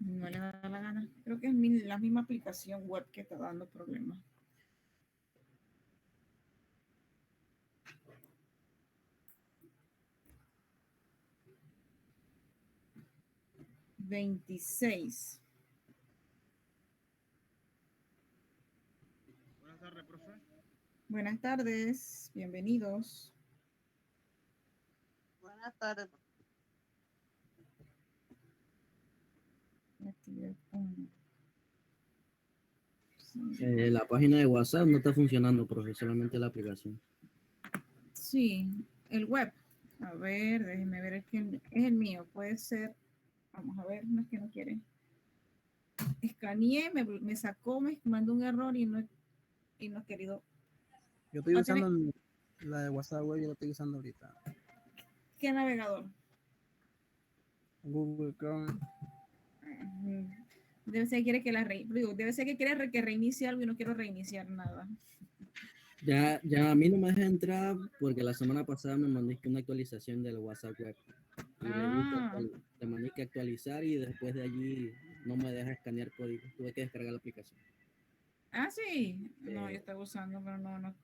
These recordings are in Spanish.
No le da la gana. Creo que es la misma aplicación web que está dando problemas. $26. Buenas tardes, profe. Buenas tardes, bienvenidos. Buenas tardes. Actividad 1. La página de WhatsApp no está funcionando, profe, solamente la aplicación. Sí, el web. A ver, déjenme ver, es el mío, puede ser. Vamos a ver, no es que no quiere. Escaneé, me sacó, me mandó un error y no he querido. Yo estoy usando la de WhatsApp web, yo la estoy usando ahorita. ¿Qué navegador? Google Chrome. Debe ser que quiere debe ser que quiere que reinicie algo y no quiero reiniciar nada. Ya a mí no me deja entrar porque la semana pasada me mandé una actualización del WhatsApp web. Y le mandé que actualizar y después de allí no me deja escanear código. Tuve que descargar la aplicación. Ah, sí. No, yo estaba usando, pero no.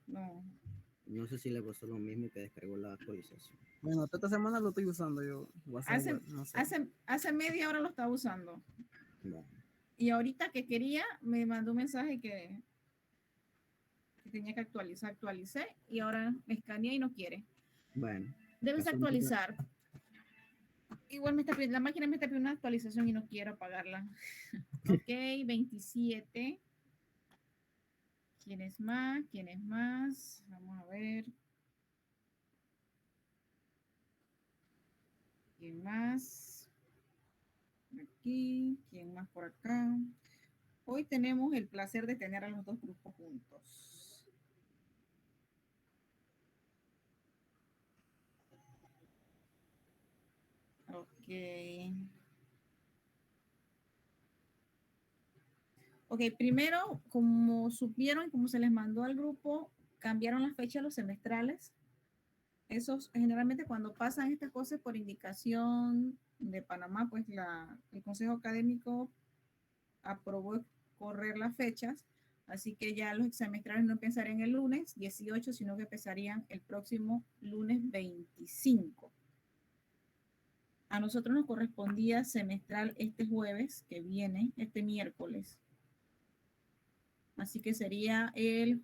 No sé si le pasó lo mismo que descargó la actualización. Bueno, esta semana lo estoy usando yo, WhatsApp web, no sé. Hace media hora lo estaba usando. Bueno. Y ahorita que quería, me mandó un mensaje que tenía que actualizar, actualicé y ahora me escanea y no quiere. Bueno. Debes actualizar. Igual la máquina me está pidiendo una actualización y no quiero apagarla. Ok, 27. ¿Quién es más? ¿Quién es más? Vamos a ver. ¿Quién más? Aquí. ¿Quién más por acá? Hoy tenemos el placer de tener a los dos grupos juntos. Ok, primero, como supieron, como se les mandó al grupo, cambiaron la fecha de los semestrales. Esos, generalmente cuando pasan estas cosas por indicación de Panamá, pues el Consejo Académico aprobó correr las fechas, así que ya los semestrales no empezarían el lunes 18, sino que empezarían el próximo lunes 25. A nosotros nos correspondía semestral este jueves que viene, este miércoles. Así que sería el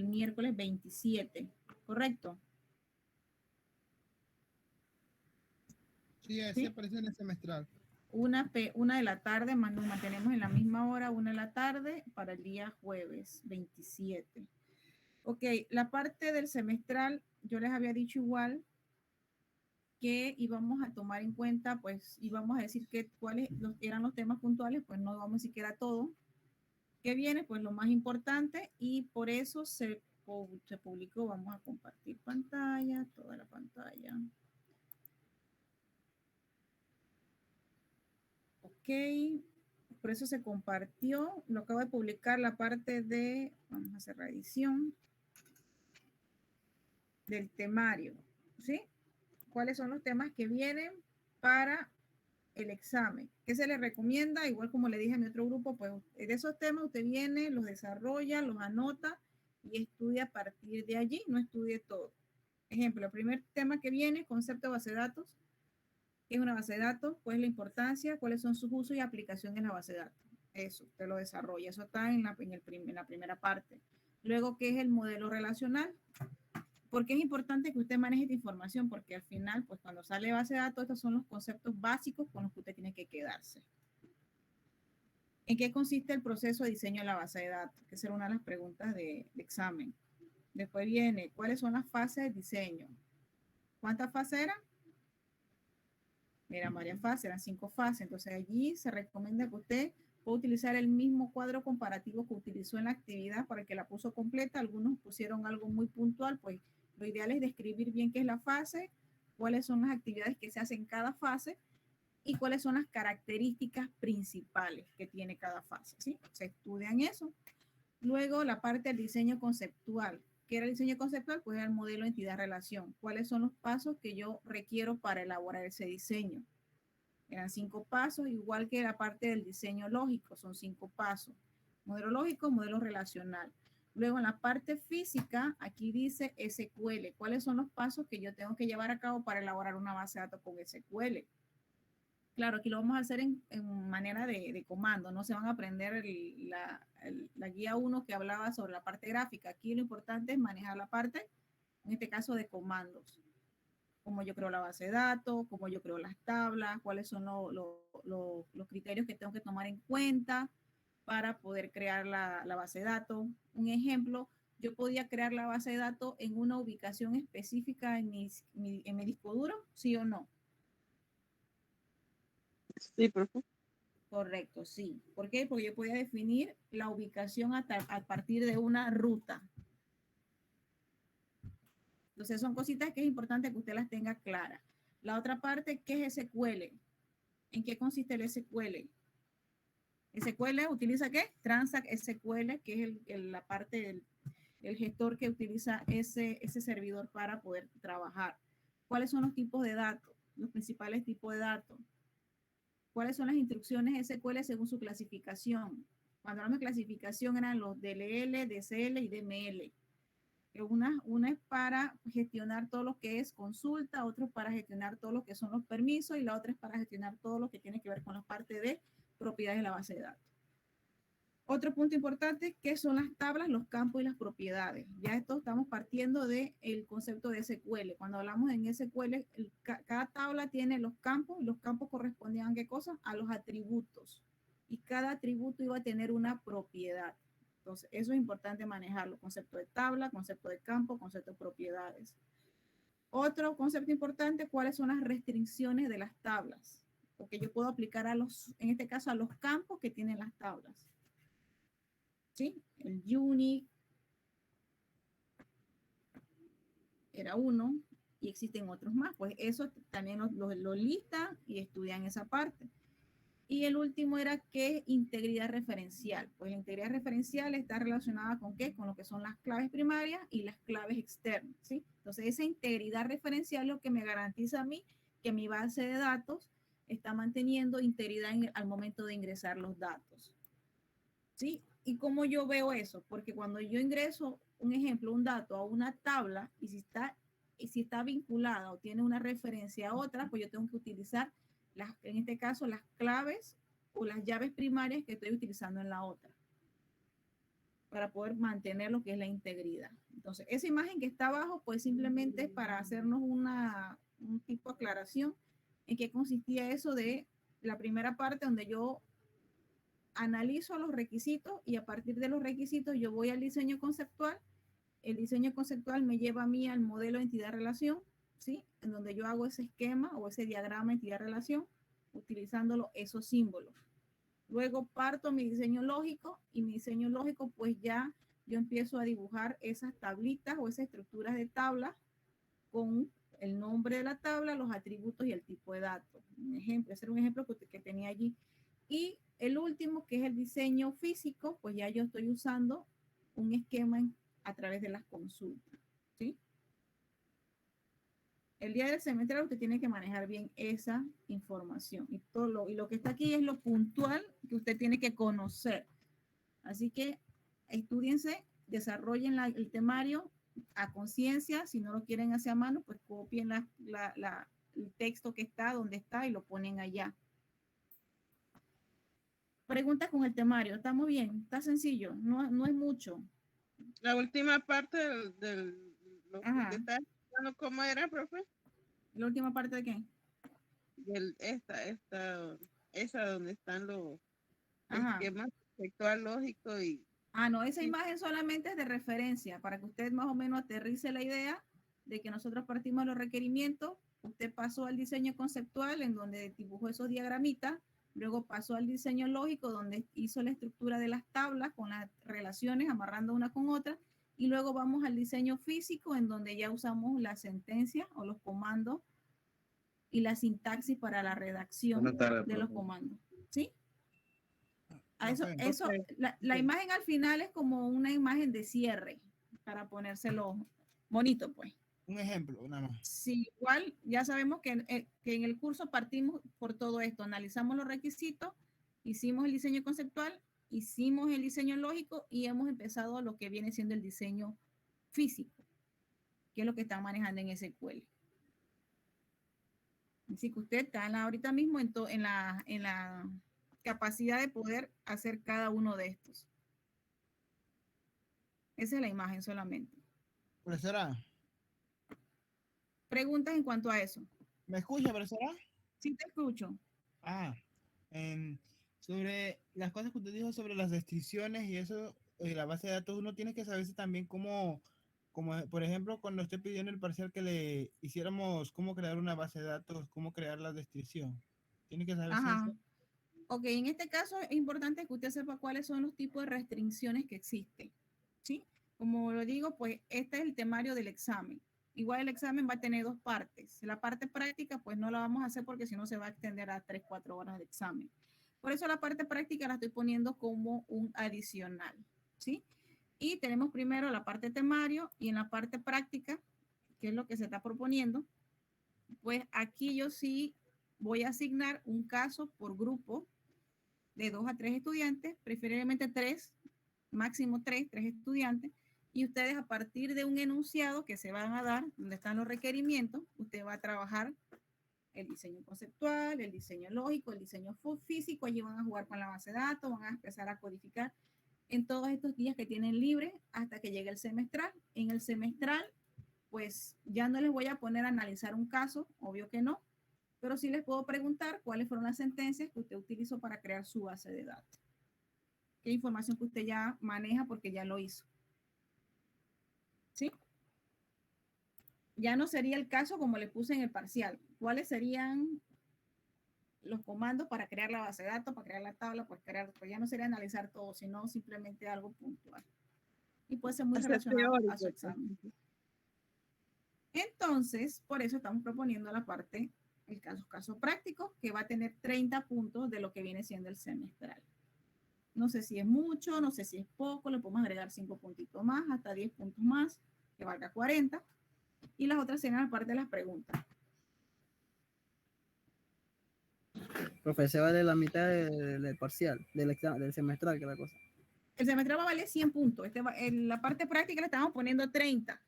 miércoles 27, ¿correcto? Sí, así aparece en el semestral. Una de la tarde, nos mantenemos en la misma hora, 1 de la tarde para el día jueves 27. Ok, la parte del semestral, yo les había dicho igual que íbamos a tomar en cuenta, pues íbamos a decir cuáles eran los temas puntuales, pues no vamos a decir que era todo. ¿Qué viene? Pues lo más importante, y por eso se publicó. Vamos a compartir pantalla, toda la pantalla. Ok, por eso se compartió. Lo acabo de publicar la parte de, vamos a hacer la edición del temario, ¿sí? ¿Cuáles son los temas que vienen para el examen? ¿Qué se le recomienda? Igual como le dije a mi otro grupo, pues de esos temas usted viene, los desarrolla, los anota y estudia a partir de allí, no estudie todo. Ejemplo, el primer tema que viene, concepto de base de datos. ¿Qué es una base de datos? ¿Cuál es la importancia? ¿Cuáles son sus usos y aplicaciones en la base de datos? Eso, usted lo desarrolla. Eso está en la primera parte. Luego, ¿qué es el modelo relacional? ¿Por qué es importante que usted maneje esta información? Porque al final, pues cuando sale base de datos, estos son los conceptos básicos con los que usted tiene que quedarse. ¿En qué consiste el proceso de diseño de la base de datos? Que será una de las preguntas de examen. Después viene, ¿cuáles son las fases de diseño? ¿Cuántas fases eran? Eran varias fases, eran 5 fases. Entonces allí se recomienda que usted pueda utilizar el mismo cuadro comparativo que utilizó en la actividad para el que la puso completa. Algunos pusieron algo muy puntual, pues lo ideal es describir bien qué es la fase, cuáles son las actividades que se hacen en cada fase y cuáles son las características principales que tiene cada fase, ¿sí? Se estudian eso. Luego la parte del diseño conceptual. ¿Qué era el diseño conceptual? Pues era el modelo entidad relación. ¿Cuáles son los pasos que yo requiero para elaborar ese diseño? Eran 5 pasos, igual que la parte del diseño lógico, son 5 pasos. Modelo lógico, modelo relacional. Luego en la parte física, aquí dice SQL. ¿Cuáles son los pasos que yo tengo que llevar a cabo para elaborar una base de datos con SQL? Claro, aquí lo vamos a hacer en manera de comando, no se van a aprender la guía 1 que hablaba sobre la parte gráfica. Aquí lo importante es manejar la parte, en este caso, de comandos. Cómo yo creo la base de datos, cómo yo creo las tablas, cuáles son los criterios que tengo que tomar en cuenta para poder crear la base de datos. Un ejemplo, yo podía crear la base de datos en una ubicación específica en mi disco duro, ¿sí o no? Sí, profe. Correcto, sí. ¿Por qué? Porque yo podía definir la ubicación a partir de una ruta. Entonces son cositas que es importante que usted las tenga claras. La otra parte, ¿qué es SQL? ¿En qué consiste el SQL? SQL utiliza ¿qué? Transact SQL, que es la parte del gestor que utiliza ese servidor para poder trabajar. ¿Cuáles son los tipos de datos? Los principales tipos de datos. ¿Cuáles son las instrucciones SQL según su clasificación? Cuando hablamos de clasificación eran los DLL, DCL y DML. Una es para gestionar todo lo que es consulta, otro para gestionar todo lo que son los permisos y la otra es para gestionar todo lo que tiene que ver con la parte de propiedades de la base de datos. Otro punto importante, ¿qué son las tablas, los campos y las propiedades? Ya esto estamos partiendo del concepto de SQL. Cuando hablamos en SQL, cada tabla tiene los campos y los campos correspondían ¿a qué cosa? A los atributos. Y cada atributo iba a tener una propiedad. Entonces, eso es importante manejarlo. Concepto de tabla, concepto de campo, concepto de propiedades. Otro concepto importante, ¿cuáles son las restricciones de las tablas? Porque yo puedo aplicar en este caso, a los campos que tienen las tablas. ¿Sí? El unique era uno y existen otros más. Pues eso también lo listan y estudian esa parte. Y el último era ¿qué? Integridad referencial. Pues la integridad referencial está relacionada con ¿qué? Con lo que son las claves primarias y las claves externas, ¿sí? Entonces esa integridad referencial es lo que me garantiza a mí que mi base de datos está manteniendo integridad al momento de ingresar los datos, ¿sí? ¿Y cómo yo veo eso? Porque cuando yo ingreso, un ejemplo, un dato a una tabla y si está vinculada o tiene una referencia a otra, pues yo tengo que utilizar en este caso, las claves o las llaves primarias que estoy utilizando en la otra para poder mantener lo que es la integridad. Entonces, esa imagen que está abajo, pues simplemente es para hacernos un tipo de aclaración en qué consistía eso de la primera parte donde yo analizo los requisitos y a partir de los requisitos yo voy al diseño conceptual. El diseño conceptual me lleva a mí al modelo entidad-relación, ¿sí? En donde yo hago ese esquema o ese diagrama entidad-relación utilizando esos símbolos. Luego parto mi diseño lógico y mi diseño lógico pues ya yo empiezo a dibujar esas tablitas o esas estructuras de tabla con el nombre de la tabla, los atributos y el tipo de datos. Un ejemplo, ese era un ejemplo que tenía allí. Y el último, que es el diseño físico, pues ya yo estoy usando un esquema a través de las consultas, ¿sí? El día del semestre usted tiene que manejar bien esa información y lo que está aquí es lo puntual que usted tiene que conocer. Así que estudiense, desarrollen el temario a conciencia. Si no lo quieren hacer a mano, pues copien el texto que está donde está y lo ponen allá. Preguntas con el temario. ¿Estamos bien? Está sencillo. No es mucho. La última parte lo que Ajá. usted está explicando, ¿cómo era, profe? ¿La última parte de qué? Esa donde están los Ajá. esquemas conceptual lógico y... No, esa sí. imagen solamente es de referencia para que usted más o menos aterrice la idea de que nosotros partimos de los requerimientos. Usted pasó al diseño conceptual en donde dibujó esos diagramitas, luego pasó al diseño lógico donde hizo la estructura de las tablas con las relaciones amarrando una con otra y luego vamos al diseño físico en donde ya usamos la sentencia o los comandos y la sintaxis para la redacción de los comandos. ¿Sí? La imagen al final es como una imagen de cierre para ponérselo bonito, pues. Un ejemplo, nada más. Sí, igual ya sabemos que en el curso partimos por todo esto, analizamos los requisitos, hicimos el diseño conceptual, hicimos el diseño lógico y hemos empezado lo que viene siendo el diseño físico, que es lo que están manejando en SQL. Así que usted está ahorita mismo en la capacidad de poder hacer cada uno de estos. Esa es la imagen solamente. Profesora, Preguntas en cuanto a eso. ¿me escucha, profesora? Sí, te escucho. Ah, sobre las cosas que usted dijo sobre las restricciones y eso, la base de datos, uno tiene que saberse también como por ejemplo, cuando usted pidió en el parcial que le hiciéramos cómo crear una base de datos, cómo crear la restricción. Tiene que saberse Ajá. eso. Ok, en este caso es importante que usted sepa cuáles son los tipos de restricciones que existen. ¿Sí? Como lo digo, pues este es el temario del examen. Igual el examen va a tener dos partes. La parte práctica, pues no la vamos a hacer porque si no se va a extender a 3, 4 horas de examen. Por eso la parte práctica la estoy poniendo como un adicional. ¿Sí? Y tenemos primero la parte temario y en la parte práctica, que es lo que se está proponiendo, pues aquí yo sí voy a asignar un caso por grupo de 2 a 3 estudiantes, preferiblemente 3, máximo 3 estudiantes, y ustedes a partir de un enunciado que se van a dar, donde están los requerimientos, usted va a trabajar el diseño conceptual, el diseño lógico, el diseño físico, allí van a jugar con la base de datos, van a empezar a codificar en todos estos días que tienen libre hasta que llegue el semestral. En el semestral, pues ya no les voy a poner a analizar un caso, obvio que no, pero sí les puedo preguntar cuáles fueron las sentencias que usted utilizó para crear su base de datos. ¿Qué información que usted ya maneja porque ya lo hizo? ¿Sí? Ya no sería el caso como le puse en el parcial. ¿Cuáles serían los comandos para crear la base de datos, para crear la tabla, pues ya no sería analizar todo, sino simplemente algo puntual. Y puede ser muy relacionado a su examen. Entonces, por eso estamos proponiendo la parte, el caso práctico, que va a tener 30 puntos de lo que viene siendo el semestral. No sé si es mucho, no sé si es poco, le podemos agregar 5 puntitos más, hasta 10 puntos más, que valga 40. Y las otras serían aparte de las preguntas. Profe, se vale la mitad del parcial, del semestral, que es la cosa. El semestral va a valer 100 puntos. En la parte práctica le estamos poniendo 30.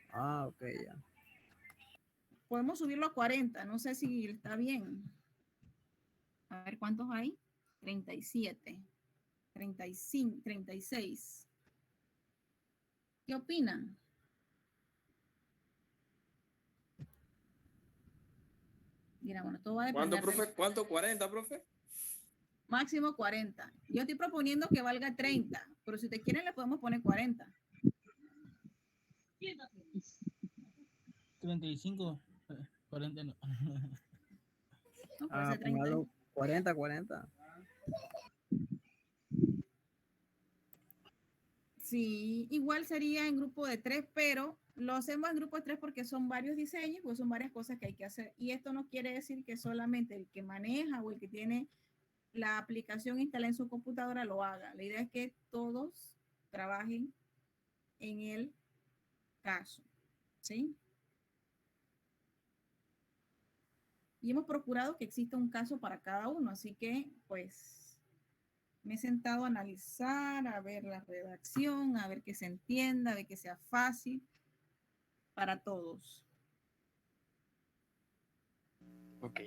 Ah, ok, ya. Podemos subirlo a 40, no sé si está bien. A ver cuántos hay. 37, 35, 36. ¿Qué opinan? Mira, bueno, todo va a depender. ¿Cuánto, profe? ¿Cuánto? ¿40, profe? Máximo 40. Yo estoy proponiendo que valga 30, pero si ustedes quieren le podemos poner 40. 35, 40 no. No, puede ser 30. Póngalo 40, 40. Sí, igual sería en grupo de 3, pero lo hacemos en grupo de 3 porque son varios diseños, pues son varias cosas que hay que hacer. Y esto no quiere decir que solamente el que maneja o el que tiene la aplicación instalada en su computadora lo haga. La idea es que todos trabajen en el caso, ¿sí? Y hemos procurado que exista un caso para cada uno, así que pues me he sentado a analizar, a ver la redacción, a ver que se entienda, a ver que sea fácil para todos. Ok.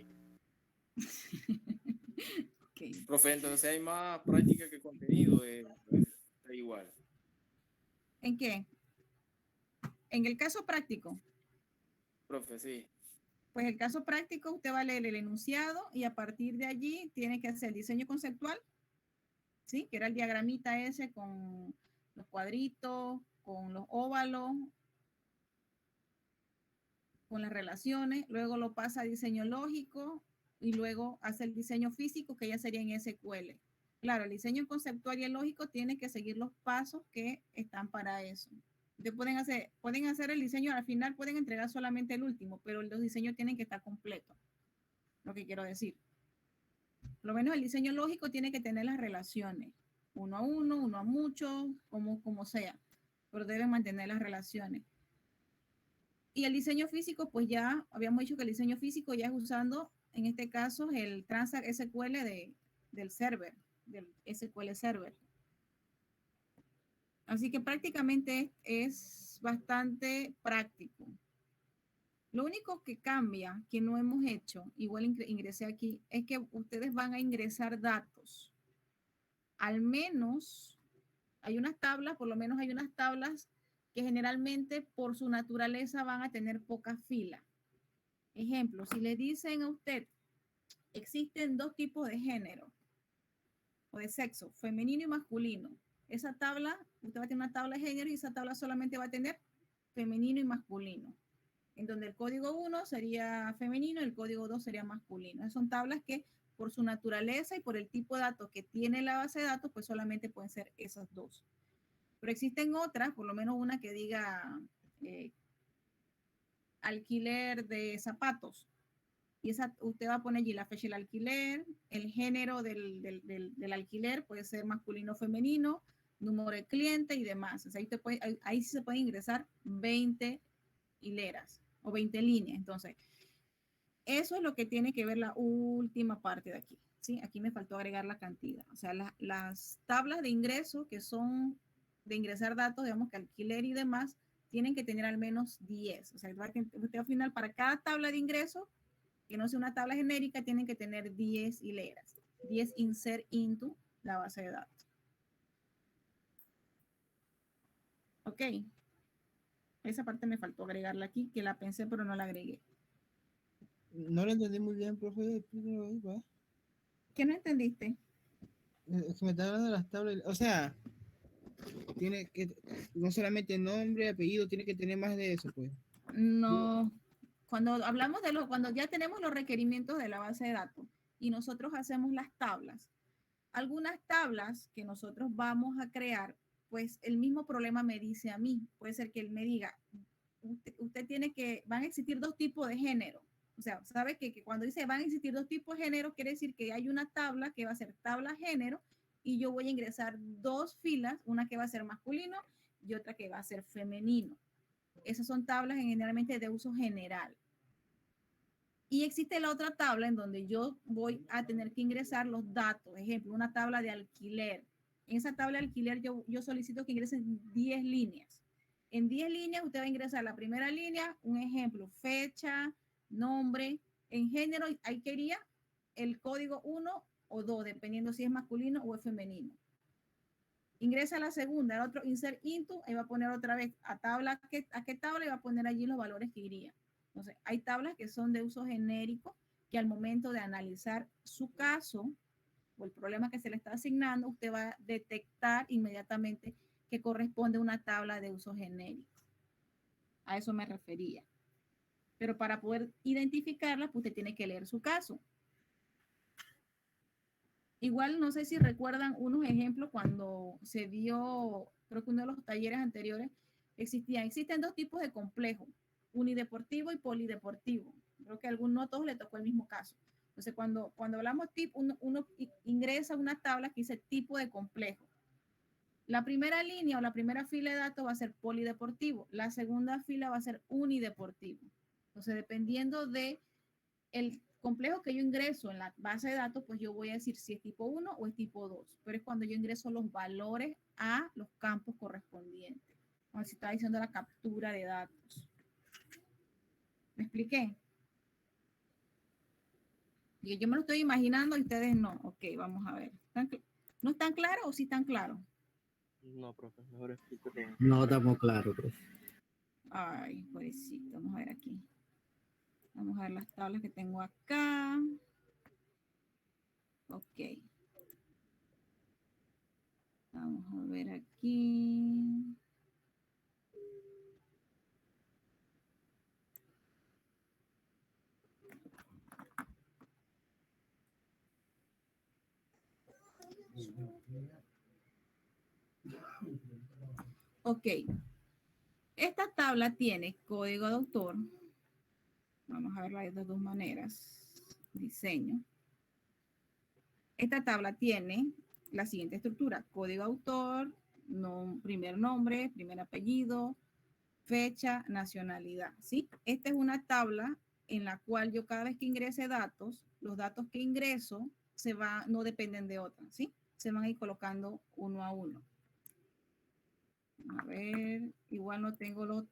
Okay. Profe, entonces hay más práctica que contenido. Está igual. ¿En qué? En el caso práctico. Profe, sí. Pues el caso práctico, usted va a leer el enunciado y a partir de allí tiene que hacer el diseño conceptual, ¿sí? Que era el diagramita ese con los cuadritos, con los óvalos, con las relaciones. Luego lo pasa a diseño lógico y luego hace el diseño físico, que ya sería en SQL. Claro, el diseño conceptual y el lógico tiene que seguir los pasos que están para eso. Ustedes pueden hacer el diseño, al final pueden entregar solamente el último, pero los diseños tienen que estar completos. Lo que quiero decir. Por lo menos el diseño lógico tiene que tener las relaciones. Uno a uno, uno a muchos, como sea. Pero deben mantener las relaciones. Y el diseño físico, pues ya habíamos dicho que el diseño físico ya es usando, en este caso, el Transact SQL del server, del SQL Server. Así que prácticamente es bastante práctico. Lo único que cambia, que no hemos hecho, igual ingresé aquí, es que ustedes van a ingresar datos. Al menos hay unas tablas, por lo menos hay unas tablas que generalmente por su naturaleza van a tener pocas filas. Ejemplo, si le dicen a usted, existen dos tipos de género o de sexo, femenino y masculino. Esa tabla, usted va a tener una tabla de género y esa tabla solamente va a tener femenino y masculino, en donde el código 1 sería femenino y el código 2 sería masculino. Esas son tablas que por su naturaleza y por el tipo de datos que tiene la base de datos, pues solamente pueden ser esas dos. Pero existen otras, por lo menos una que diga alquiler de zapatos. Y esa, usted va a poner allí la fecha del alquiler, el género del alquiler, puede ser masculino o femenino, número de cliente y demás. O sea, ahí sí se puede ingresar 20 hileras o 20 líneas. Entonces, eso es lo que tiene que ver la última parte de aquí. ¿Sí? Aquí me faltó agregar la cantidad. O sea, las tablas de ingreso que son de ingresar datos, digamos que alquiler y demás, tienen que tener al menos 10. O sea, usted al final para cada tabla de ingreso, que no sea una tabla genérica, tienen que tener 10 hileras. 10 insert into la base de datos. Ok. Esa parte me faltó agregarla aquí, que la pensé, pero no la agregué. No lo entendí muy bien, profe. Explíquelo ahí, ¿va? ¿Qué no entendiste? Es que me está hablando de las tablas. O sea, tiene que, no solamente nombre, apellido, tiene que tener más de eso, pues. No. Cuando hablamos de cuando ya tenemos los requerimientos de la base de datos y nosotros hacemos las tablas, algunas tablas que nosotros vamos a crear, pues el mismo problema me dice a mí. Puede ser que él me diga, usted tiene que, van a existir dos tipos de género. O sea, sabe que cuando dice van a existir dos tipos de género, quiere decir que hay una tabla que va a ser tabla género y yo voy a ingresar dos filas, una que va a ser masculino y otra que va a ser femenino. Esas son tablas generalmente de uso general. Y existe la otra tabla en donde yo voy a tener que ingresar los datos. Ejemplo, una tabla de alquiler. En esa tabla de alquiler yo solicito que ingresen 10 líneas. En 10 líneas usted va a ingresar la primera línea, un ejemplo, fecha, nombre. En género, ahí quería el código 1 o 2, dependiendo si es masculino o es femenino. Ingresa a la segunda, el otro insert into, ahí va a poner otra vez a qué tabla y va a poner allí los valores que irían. Entonces, hay tablas que son de uso genérico que al momento de analizar su caso o el problema que se le está asignando, usted va a detectar inmediatamente que corresponde a una tabla de uso genérico. A eso me refería. Pero para poder identificarla, pues usted tiene que leer su caso. Igual no sé si recuerdan unos ejemplos cuando se dio, creo que uno de los talleres anteriores, existen dos tipos de complejos, unideportivo y polideportivo. Creo que a algunos, no todos le tocó el mismo caso. Entonces, cuando hablamos tipo, uno ingresa una tabla que dice tipo de complejo. La primera línea o la primera fila de datos va a ser polideportivo. La segunda fila va a ser unideportivo. Entonces, dependiendo de el complejo que yo ingreso en la base de datos, pues yo voy a decir si es tipo 1 o es tipo 2. Pero es cuando yo ingreso los valores a los campos correspondientes. Como si estaba diciendo la captura de datos. ¿Me expliqué? Y yo me lo estoy imaginando y ustedes no. Ok, vamos a ver. ¿No están claros o sí están claros? No, profe, mejor explíquelo. No estamos claros, profe. Ay, pobrecito. Vamos a ver aquí. Vamos a ver las tablas que tengo acá. Ok. Vamos a ver aquí. Ok. Esta tabla tiene código de autor. Vamos a verla de las dos maneras. Diseño. Esta tabla tiene la siguiente estructura. Código autor, primer nombre, primer apellido, fecha, nacionalidad, ¿sí? Esta es una tabla en la cual yo cada vez que ingrese datos, los datos que ingreso no dependen de otra, ¿sí? Se van a ir colocando uno a uno. A ver, igual no tengo los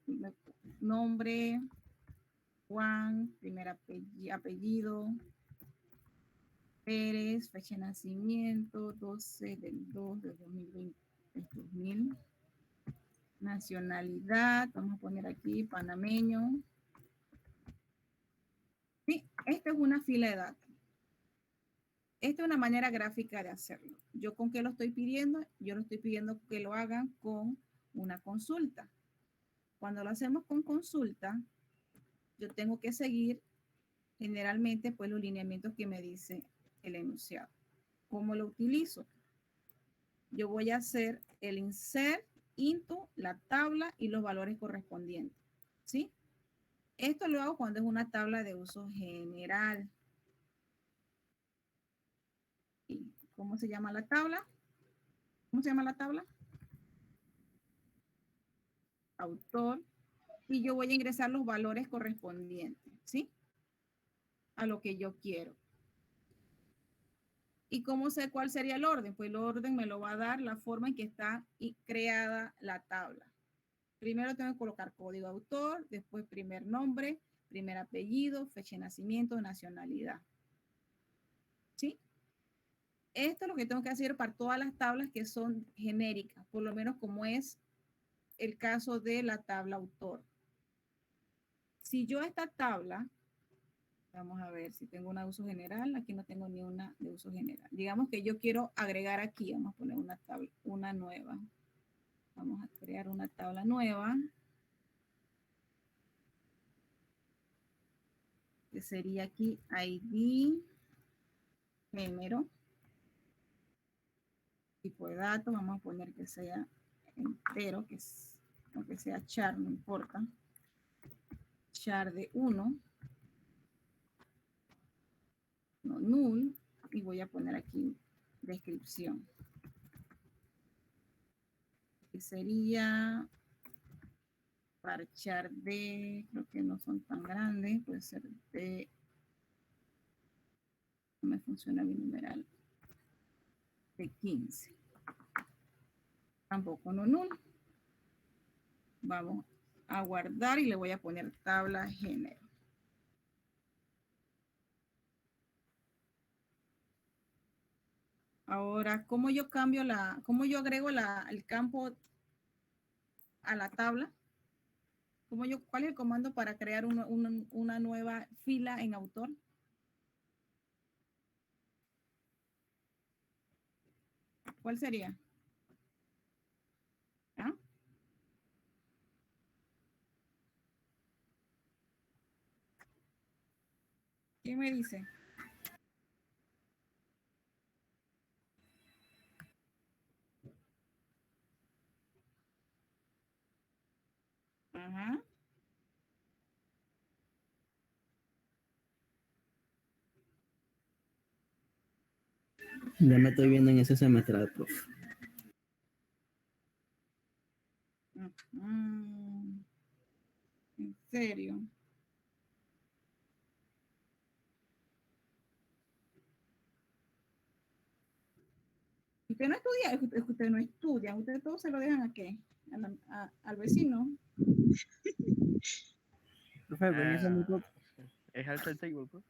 nombre, Juan, primer apellido, Pérez, fecha de nacimiento, 12 del 2 del 2020, 2000. Nacionalidad, vamos a poner aquí panameño. Sí, esta es una fila de datos. Esta es una manera gráfica de hacerlo. ¿Yo con qué lo estoy pidiendo? Yo lo estoy pidiendo que lo hagan con una consulta. Cuando lo hacemos con consulta, yo tengo que seguir generalmente pues los lineamientos que me dice el enunciado. ¿Cómo lo utilizo? Yo voy a hacer el insert into la tabla y los valores correspondientes, ¿sí? Esto lo hago cuando es una tabla de uso general. ¿Y cómo se llama la tabla? ¿Cómo se llama la tabla? Autor. Y yo voy a ingresar los valores correspondientes, ¿sí? A lo que yo quiero. ¿Y cómo sé cuál sería el orden? Pues el orden me lo va a dar la forma en que está creada la tabla. Primero tengo que colocar código de autor, después primer nombre, primer apellido, fecha de nacimiento, nacionalidad. ¿Sí? Esto es lo que tengo que hacer para todas las tablas que son genéricas, por lo menos como es el caso de la tabla autor. Si yo esta tabla, vamos a ver si tengo una de uso general, aquí no tengo ni una de uso general. Digamos que yo quiero agregar aquí, vamos a poner una tabla, una nueva. Vamos a crear una tabla nueva. Que sería aquí ID, género, tipo de datos, vamos a poner que sea entero, aunque sea char, no importa. Char de 1, no null, y voy a poner aquí descripción. Que sería para char de, creo que no son tan grandes, puede ser de, no me funciona mi numeral, de 15. Tampoco no null. Vamos a guardar y le voy a poner tabla género. Ahora, ¿cómo yo cambio cómo yo agrego el campo a la tabla? ¿Cuál es el comando para crear una nueva fila en autor? ¿Cuál sería? ¿Ah? ¿Quién me dice? Ajá. Ya me estoy viendo en ese semestral, profe. ¿En serio? Usted no estudia, usted no estudia, ustedes todos se lo dejan a qué, al vecino. Profe, pero en ese minuto, Es alter table, pues.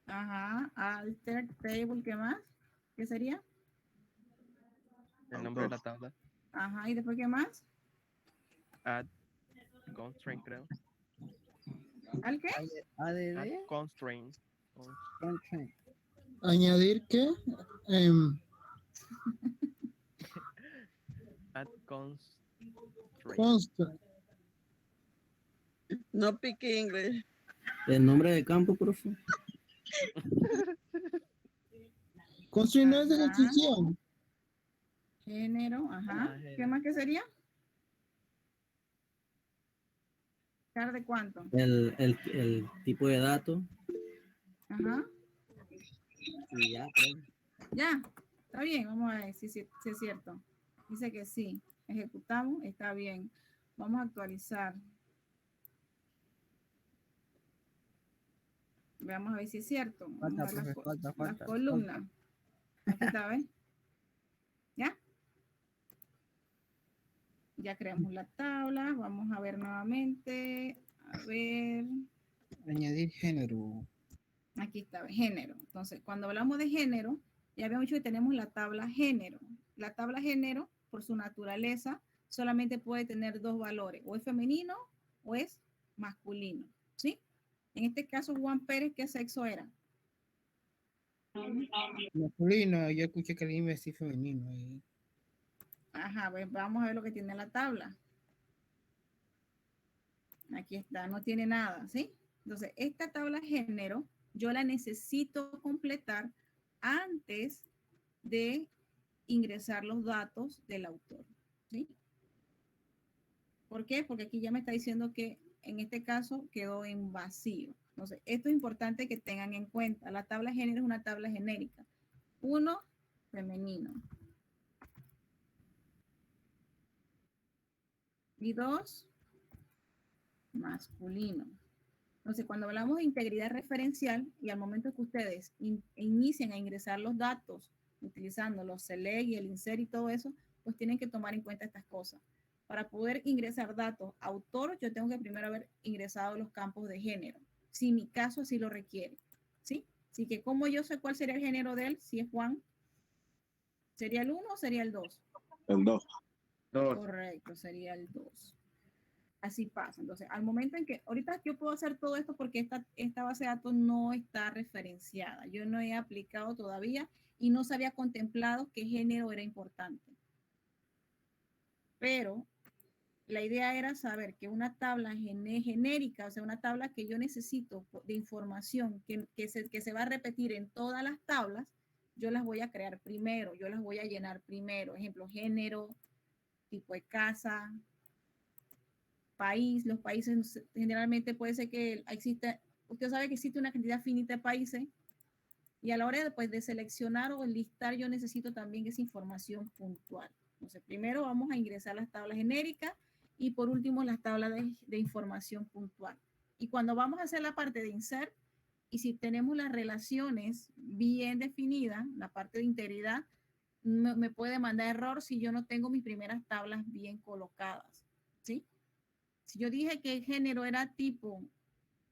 Ajá, alter table, ¿qué más? ¿Qué sería? El nombre de la tabla. Ajá, ¿y después qué más? Add constraint, creo. ¿Al qué? Add ADD, constraint. constraint. Añadir que Add constraint. consta. No pique inglés. El nombre de campo, profe. Construir no es de Ajá. restricción. Género, ajá. Ah, ¿Qué género. más que sería? ¿Char de cuánto? El tipo de datos. Ajá. Y ya, profe. Ya, está bien, vamos a ver si es cierto. Dice que sí. Ejecutamos, está bien. Vamos a actualizar. Veamos a ver si es cierto. Vamos Falta, a ver profe, las falta, falta. columnas. Aquí está, ¿ven? ¿Ya? Ya creamos la tabla. Vamos a ver nuevamente. A ver. Añadir género. Aquí está, género. Entonces, cuando hablamos de género, ya habíamos dicho que tenemos la tabla género. La tabla género, por su naturaleza, solamente puede tener dos valores, o es femenino o es masculino, ¿sí? En este caso, Juan Pérez, ¿qué sexo era? Masculino, yo escuché que alguien iba a decir femenino. Ajá, pues vamos a ver lo que tiene la tabla. Aquí está, no tiene nada, ¿sí? Entonces, esta tabla género, yo la necesito completar antes de ingresar los datos del autor, ¿sí? ¿Por qué? Porque aquí ya me está diciendo que en este caso quedó en vacío. Entonces, esto es importante que tengan en cuenta. La tabla género es una tabla genérica. 1, femenino. Y 2, masculino. Entonces, cuando hablamos de integridad referencial y al momento que ustedes inicien a ingresar los datos utilizando los select y el insert y todo eso, pues tienen que tomar en cuenta estas cosas. Para poder ingresar datos autor, yo tengo que primero haber ingresado los campos de género, si mi caso así lo requiere, ¿sí? Así que como yo sé cuál sería el género de él, si es Juan, ¿sería el 1 o sería el 2? El 2. Correcto, sería el 2. Así pasa. Entonces, al momento en que, ahorita yo puedo hacer todo esto porque esta base de datos no está referenciada. Yo no he aplicado todavía y no se había contemplado qué género era importante. Pero la idea era saber que una tabla genérica, o sea, una tabla que yo necesito de información que se va a repetir en todas las tablas, yo las voy a crear primero, yo las voy a llenar primero. Ejemplo, género, tipo de casa, país. Los países generalmente puede ser que exista, usted sabe que existe una cantidad finita de países y a la hora de seleccionar o listar yo necesito también esa información puntual. Entonces, primero vamos a ingresar las tablas genéricas y por último las tablas de información puntual. Y cuando vamos a hacer la parte de insert, y si tenemos las relaciones bien definidas, la parte de integridad, me puede mandar error si yo no tengo mis primeras tablas bien colocadas, ¿sí? Si yo dije que el género era tipo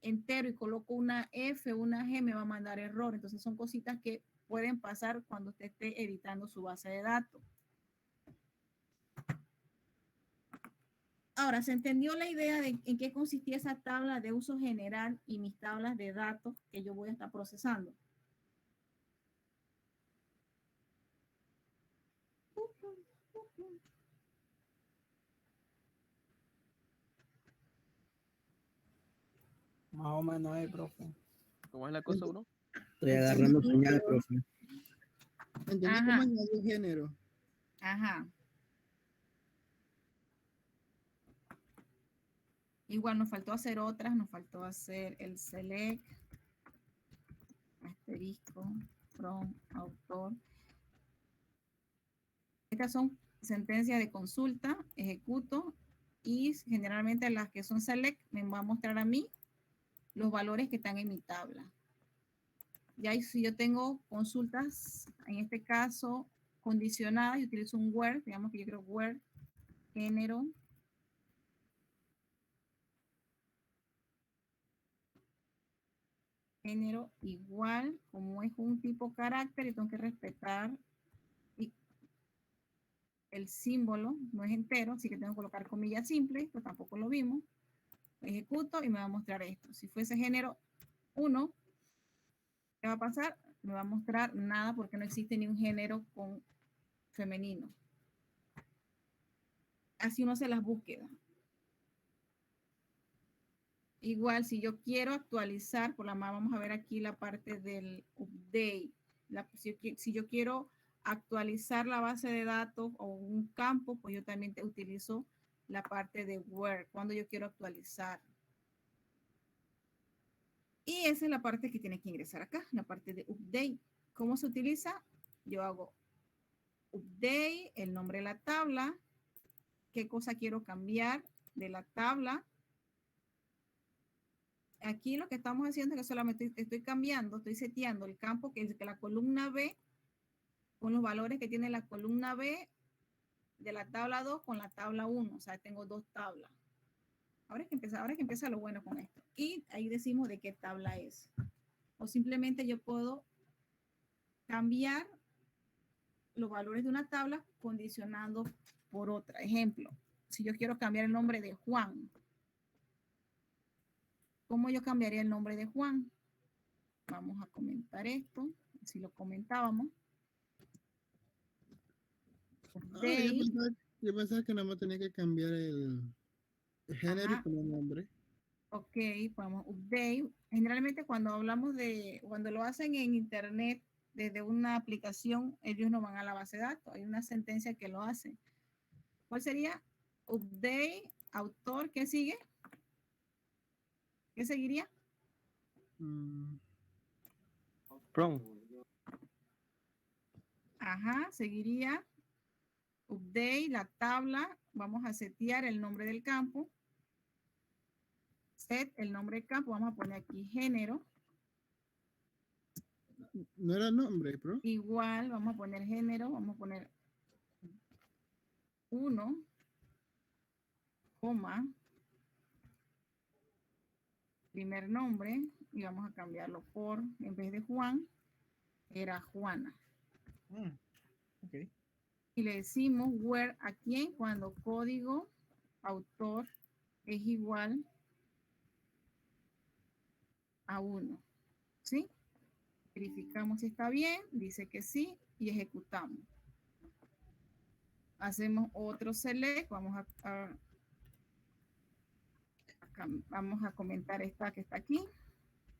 entero y coloco una F o una G, me va a mandar error. Entonces son cositas que pueden pasar cuando usted esté editando su base de datos. Ahora, ¿se entendió la idea de en qué consistía esa tabla de uso general y mis tablas de datos que yo voy a estar procesando? Más o menos ahí, profe. ¿Cómo es la cosa, bro? Estoy agarrando señal, profe. Entendí Ajá. cómo añadir género. Ajá. Igual nos faltó hacer otras, nos faltó hacer el select, asterisco, from, autor. Estas son sentencias de consulta, ejecuto, y generalmente las que son select me va a mostrar a mí los valores que están en mi tabla. Ya si yo tengo consultas, en este caso, condicionadas, y utilizo un where, digamos que yo creo where, género, igual, como es un tipo carácter, y tengo que respetar el símbolo, no es entero, así que tengo que colocar comillas simples, pero tampoco lo vimos. Ejecuto y me va a mostrar esto. Si fuese género 1, ¿qué va a pasar? Me va a mostrar nada porque no existe ni un género con femenino. Así uno hace las búsquedas. Igual, si yo quiero actualizar, por la más vamos a ver aquí la parte del update. Si yo quiero actualizar la base de datos o un campo, pues yo también utilizo la parte de where, cuando yo quiero actualizar. Y esa es la parte que tiene que ingresar acá, la parte de update. ¿Cómo se utiliza? Yo hago update, el nombre de la tabla, qué cosa quiero cambiar de la tabla, aquí lo que estamos haciendo es que solamente estoy cambiando, estoy seteando el campo que la columna B con los valores que tiene la columna B de la tabla 2 con la tabla 1. O sea, tengo dos tablas. Ahora es que empieza lo bueno con esto. Y ahí decimos de qué tabla es. O simplemente yo puedo cambiar los valores de una tabla condicionando por otra. Ejemplo, si yo quiero cambiar el nombre de Juan, ¿cómo yo cambiaría el nombre de Juan? Vamos a comentar esto, si lo comentábamos. Update. Yo pensaba que nada más tenía que cambiar el género y Ajá. poner nombre. Ok, podemos update. Generalmente cuando hablamos cuando lo hacen en internet desde una aplicación, ellos no van a la base de datos. Hay una sentencia que lo hace. ¿Cuál sería? Update, autor, ¿qué sigue? ¿Qué seguiría? From. Ajá, seguiría update, la tabla. Vamos a setear el nombre del campo. Set, el nombre del campo. Vamos a poner aquí género. No era nombre, bro. Igual, vamos a poner género. Vamos a poner 1, coma, primer nombre. Y vamos a cambiarlo por, en vez de Juan, era Juana. Ok. Y le decimos where a quién cuando código autor es igual a 1. ¿Sí? Verificamos si está bien, dice que sí y ejecutamos. Hacemos otro select, vamos a comentar esta que está aquí.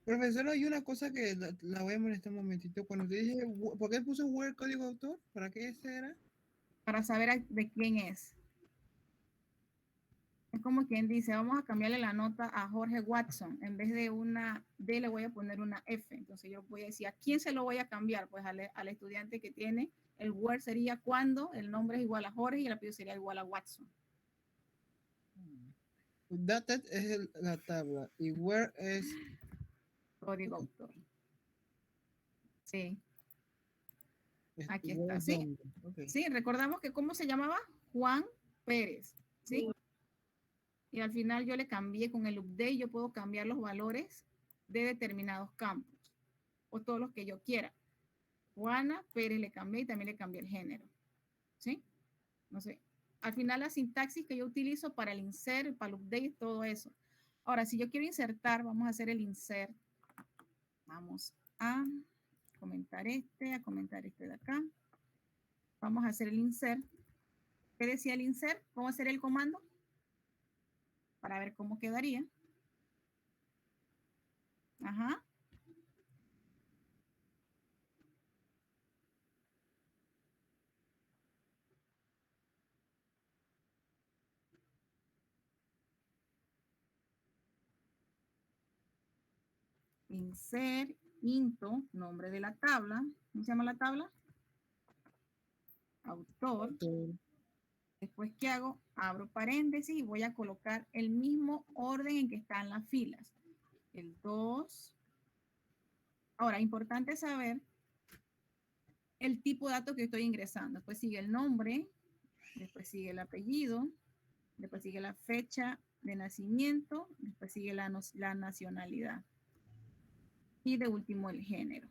Profesor, hay una cosa que la voy a molestar un momentito. Cuando te dije, ¿por qué puso where código autor? ¿Para qué ese era? Para saber de quién es. Es como quien dice, vamos a cambiarle la nota a Jorge Watson. En vez de una D le voy a poner una F. Entonces yo voy a decir, ¿a quién se lo voy a cambiar? Pues al estudiante que tiene el where sería cuando el nombre es igual a Jorge y el apellido sería igual a Watson. Dated es la tabla y where es Código autor. Sí. Aquí where está, es ¿sí? dónde. Okay. Sí, recordamos que ¿cómo se llamaba? Juan Pérez, ¿sí? Y al final yo le cambié con el update, yo puedo cambiar los valores de determinados campos o todos los que yo quiera. Juana Pérez le cambié y también le cambié el género, ¿sí? No sé. Al final la sintaxis que yo utilizo para el insert, para el update, todo eso. Ahora, si yo quiero insertar, vamos a hacer el insert. Vamos a comentar este de acá. Vamos a hacer el insert. ¿Qué decía el insert? ¿Cómo hacer el comando? Para ver cómo quedaría. Ajá. Insert, into, nombre de la tabla. ¿Cómo se llama la tabla? Autor. Después, ¿qué hago? Abro paréntesis y voy a colocar el mismo orden en que están las filas. El 2. Ahora, importante saber el tipo de datos que estoy ingresando. Después sigue el nombre, después sigue el apellido, después sigue la fecha de nacimiento, después sigue la nacionalidad. Y de último el género.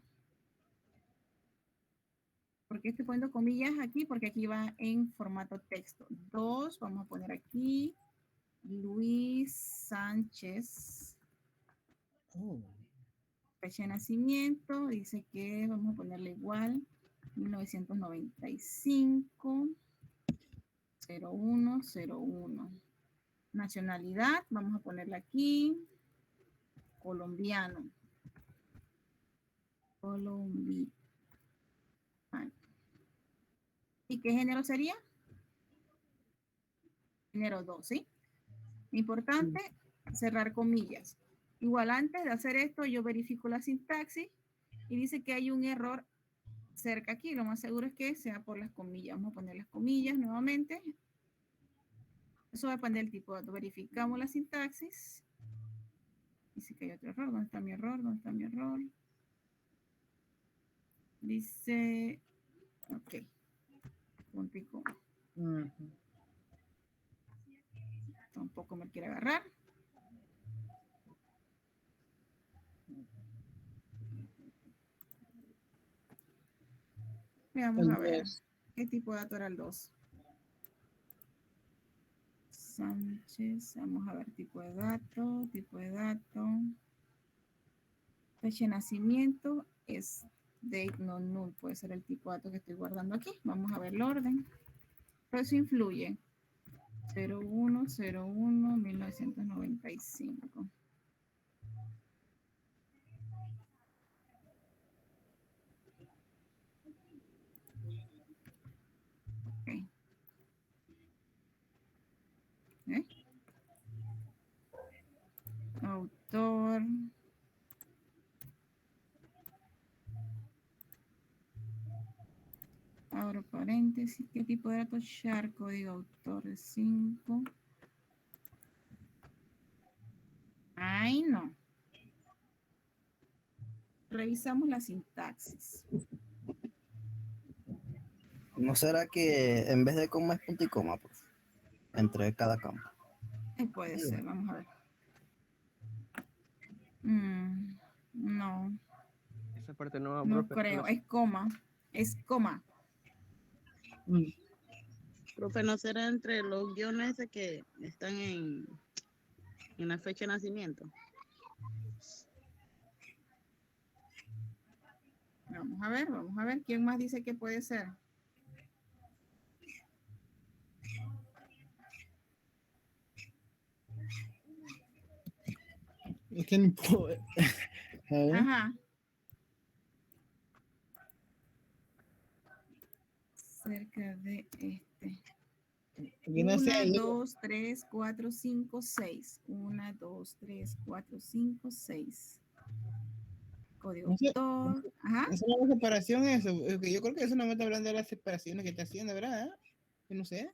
¿Por qué estoy poniendo comillas aquí? Porque aquí va en formato texto. 2, vamos a poner aquí, Luis Sánchez. Fecha de nacimiento, dice que vamos a ponerle igual, 1995, 0101. Nacionalidad, vamos a ponerle aquí, colombiano. Colombiano. ¿Y qué género sería? Género 2, ¿sí? Importante, cerrar comillas. Igual antes de hacer esto, yo verifico la sintaxis y dice que hay un error cerca aquí. Lo más seguro es que sea por las comillas. Vamos a poner las comillas nuevamente. Eso va a depender del tipo de dato. Verificamos la sintaxis. Dice que hay otro error. ¿Dónde está mi error? ¿Dónde está mi error? Dice, ok, punto y coma. Tampoco me quiere agarrar. Veamos a ver. ¿Qué tipo de dato era el 2? Sánchez, vamos a ver tipo de dato, fecha de nacimiento es date no null, puede ser el tipo de dato que estoy guardando aquí. Vamos a ver el orden. Pero eso influye. 0101 1995. Ok. ¿Eh? Autor. Abro paréntesis. ¿Qué tipo de datos? Char, código autor de 5. Ay, no. Revisamos la sintaxis. ¿No será que en vez de coma es punto y coma, profe? Entre cada campo. Puede ser, vamos a ver. No, Esa parte no va, no profe. creo. Es coma. Es coma. Profe, ¿no será entre los guiones ese que están en la fecha de nacimiento? Vamos a ver, vamos a ver. ¿Quién más dice que puede ser? Es que no puedo. A ver. Ajá. Cerca de este. Yo no sé. 1, 2, 3, 4, 5, 6. 1, 2, 3, 4, 5, 6. Código No sé, autor. Ajá. es una separación eso. Yo creo que eso no me está hablando de las separaciones que está haciendo, ¿verdad? Yo no sé.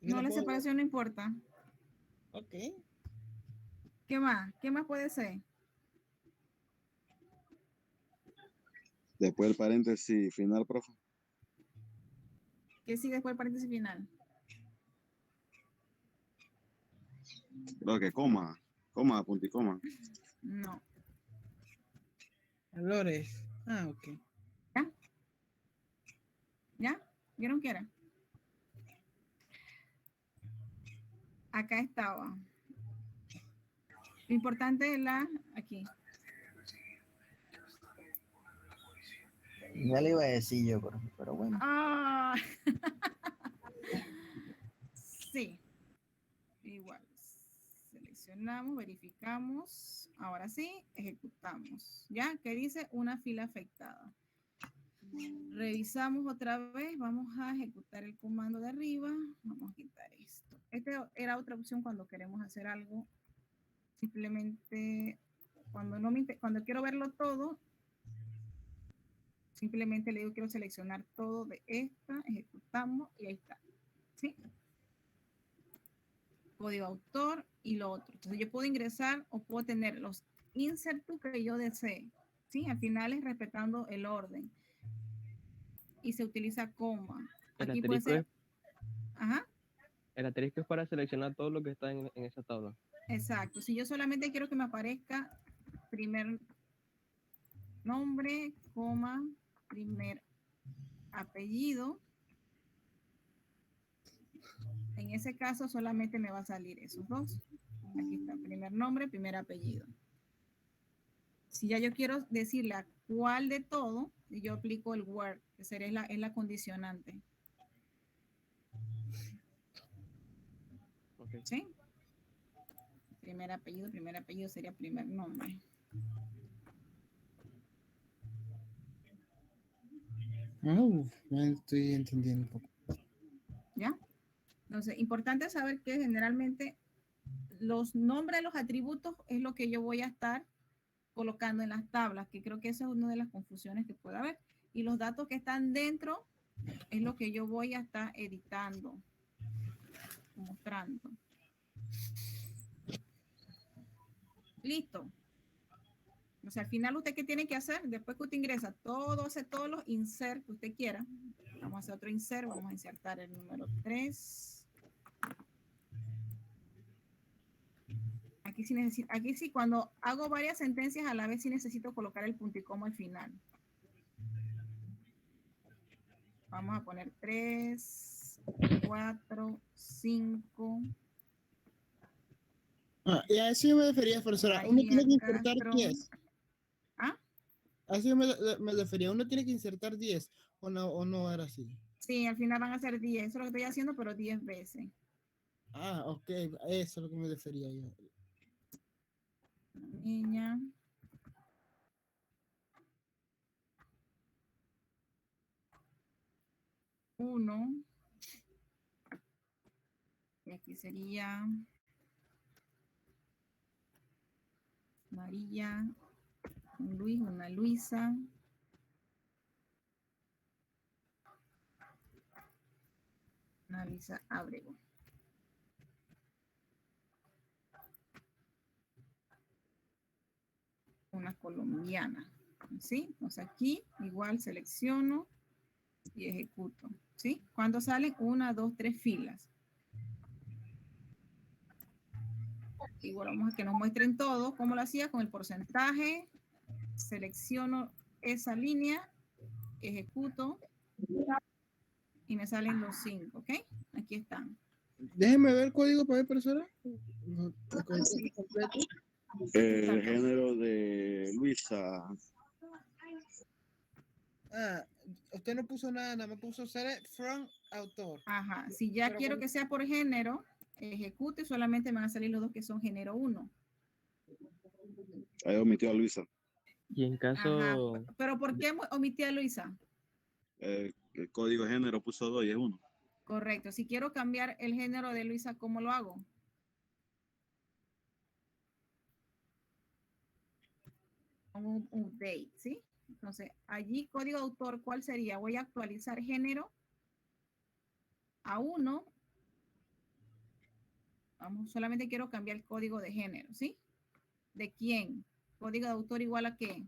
Yo No, la puedo ver. separación no importa. Ok. ¿Qué más? ¿Qué más puede ser? Después del paréntesis final, profe. ¿Qué sigue después del paréntesis final? Creo que punto y coma. No. Valores. Ah, ok. ¿Ya? ¿Ya? ¿Vieron qué era? Acá estaba. Lo importante es aquí. Ya le iba a decir yo, pero bueno. Ah. Sí. Igual. Seleccionamos, verificamos. Ahora sí, ejecutamos. ¿Ya? ¿Qué dice? Una fila afectada. Revisamos otra vez. Vamos a ejecutar el comando de arriba. Vamos a quitar esto. Esta era otra opción cuando queremos hacer algo. Simplemente, cuando quiero verlo todo, simplemente le digo quiero seleccionar todo de esta, ejecutamos y ahí está. ¿Sí? Código autor y lo otro. Entonces yo puedo ingresar o puedo tener los insert to que yo desee. ¿Sí? Al final es respetando el orden. Y se utiliza coma. El Aquí puede asterisco, ser. Ajá. el asterisco es para seleccionar todo lo que está en esa tabla. Exacto. Si yo solamente quiero que me aparezca primer nombre, coma, primer apellido, en ese caso solamente me va a salir esos dos. Aquí está, primer nombre, primer apellido. Si ya yo quiero decirle a cuál de todo, yo aplico el where, que sería es la condicionante. Okay. ¿Sí? Primer apellido sería primer nombre. Ya estoy entendiendo un poco. ¿Ya? Entonces, importante saber que generalmente los nombres de los atributos es lo que yo voy a estar colocando en las tablas, que creo que esa es una de las confusiones que puede haber. Y los datos que están dentro es lo que yo voy a estar editando, mostrando. Listo. O sea, al final usted qué tiene que hacer, después que usted ingresa todo, hace todos los insert que usted quiera. Vamos a hacer otro insert, vamos a insertar el número 3. Aquí sí, cuando hago varias sentencias a la vez sí necesito colocar el punto y coma al final. Vamos a poner 3, 4, 5. Y a eso yo me refería, profesora. Uno tiene que insertar Castro. 10. ¿Ah? A eso yo me refería. Uno tiene que insertar 10. O no era así. Sí, al final van a ser 10. Eso es lo que estoy haciendo, pero 10 veces. Ah, ok. Eso es lo que me refería yo. Niña. Uno. Y aquí sería María, un Luis, una Luisa. Una Luisa Abrego. Una colombiana. ¿Sí? Entonces aquí igual selecciono y ejecuto. ¿Sí? Cuando salen 1, 2, 3 filas. Igual vamos a que nos muestren todo, cómo lo hacía con el porcentaje. Selecciono esa línea, ejecuto y me salen los 5, ¿ok? Aquí están. Déjeme ver el código para ver, profesora. El código completo. El género de Luisa. Usted no puso nada, nada más puso select from autor. Ajá, si ya Pero quiero con- que sea por género, ejecuto y solamente me van a salir los dos que son género 1. Ahí omitió a Luisa. Y en Ajá, caso, pero ¿por qué omití a Luisa? El código de género puso 2 y es 1. Correcto, si quiero cambiar el género de Luisa, ¿cómo lo hago? Con un update, ¿sí? Entonces, allí código de autor, ¿cuál sería? Voy a actualizar género a 1. Vamos, solamente quiero cambiar el código de género, ¿sí? ¿De quién? Código de autor igual a qué.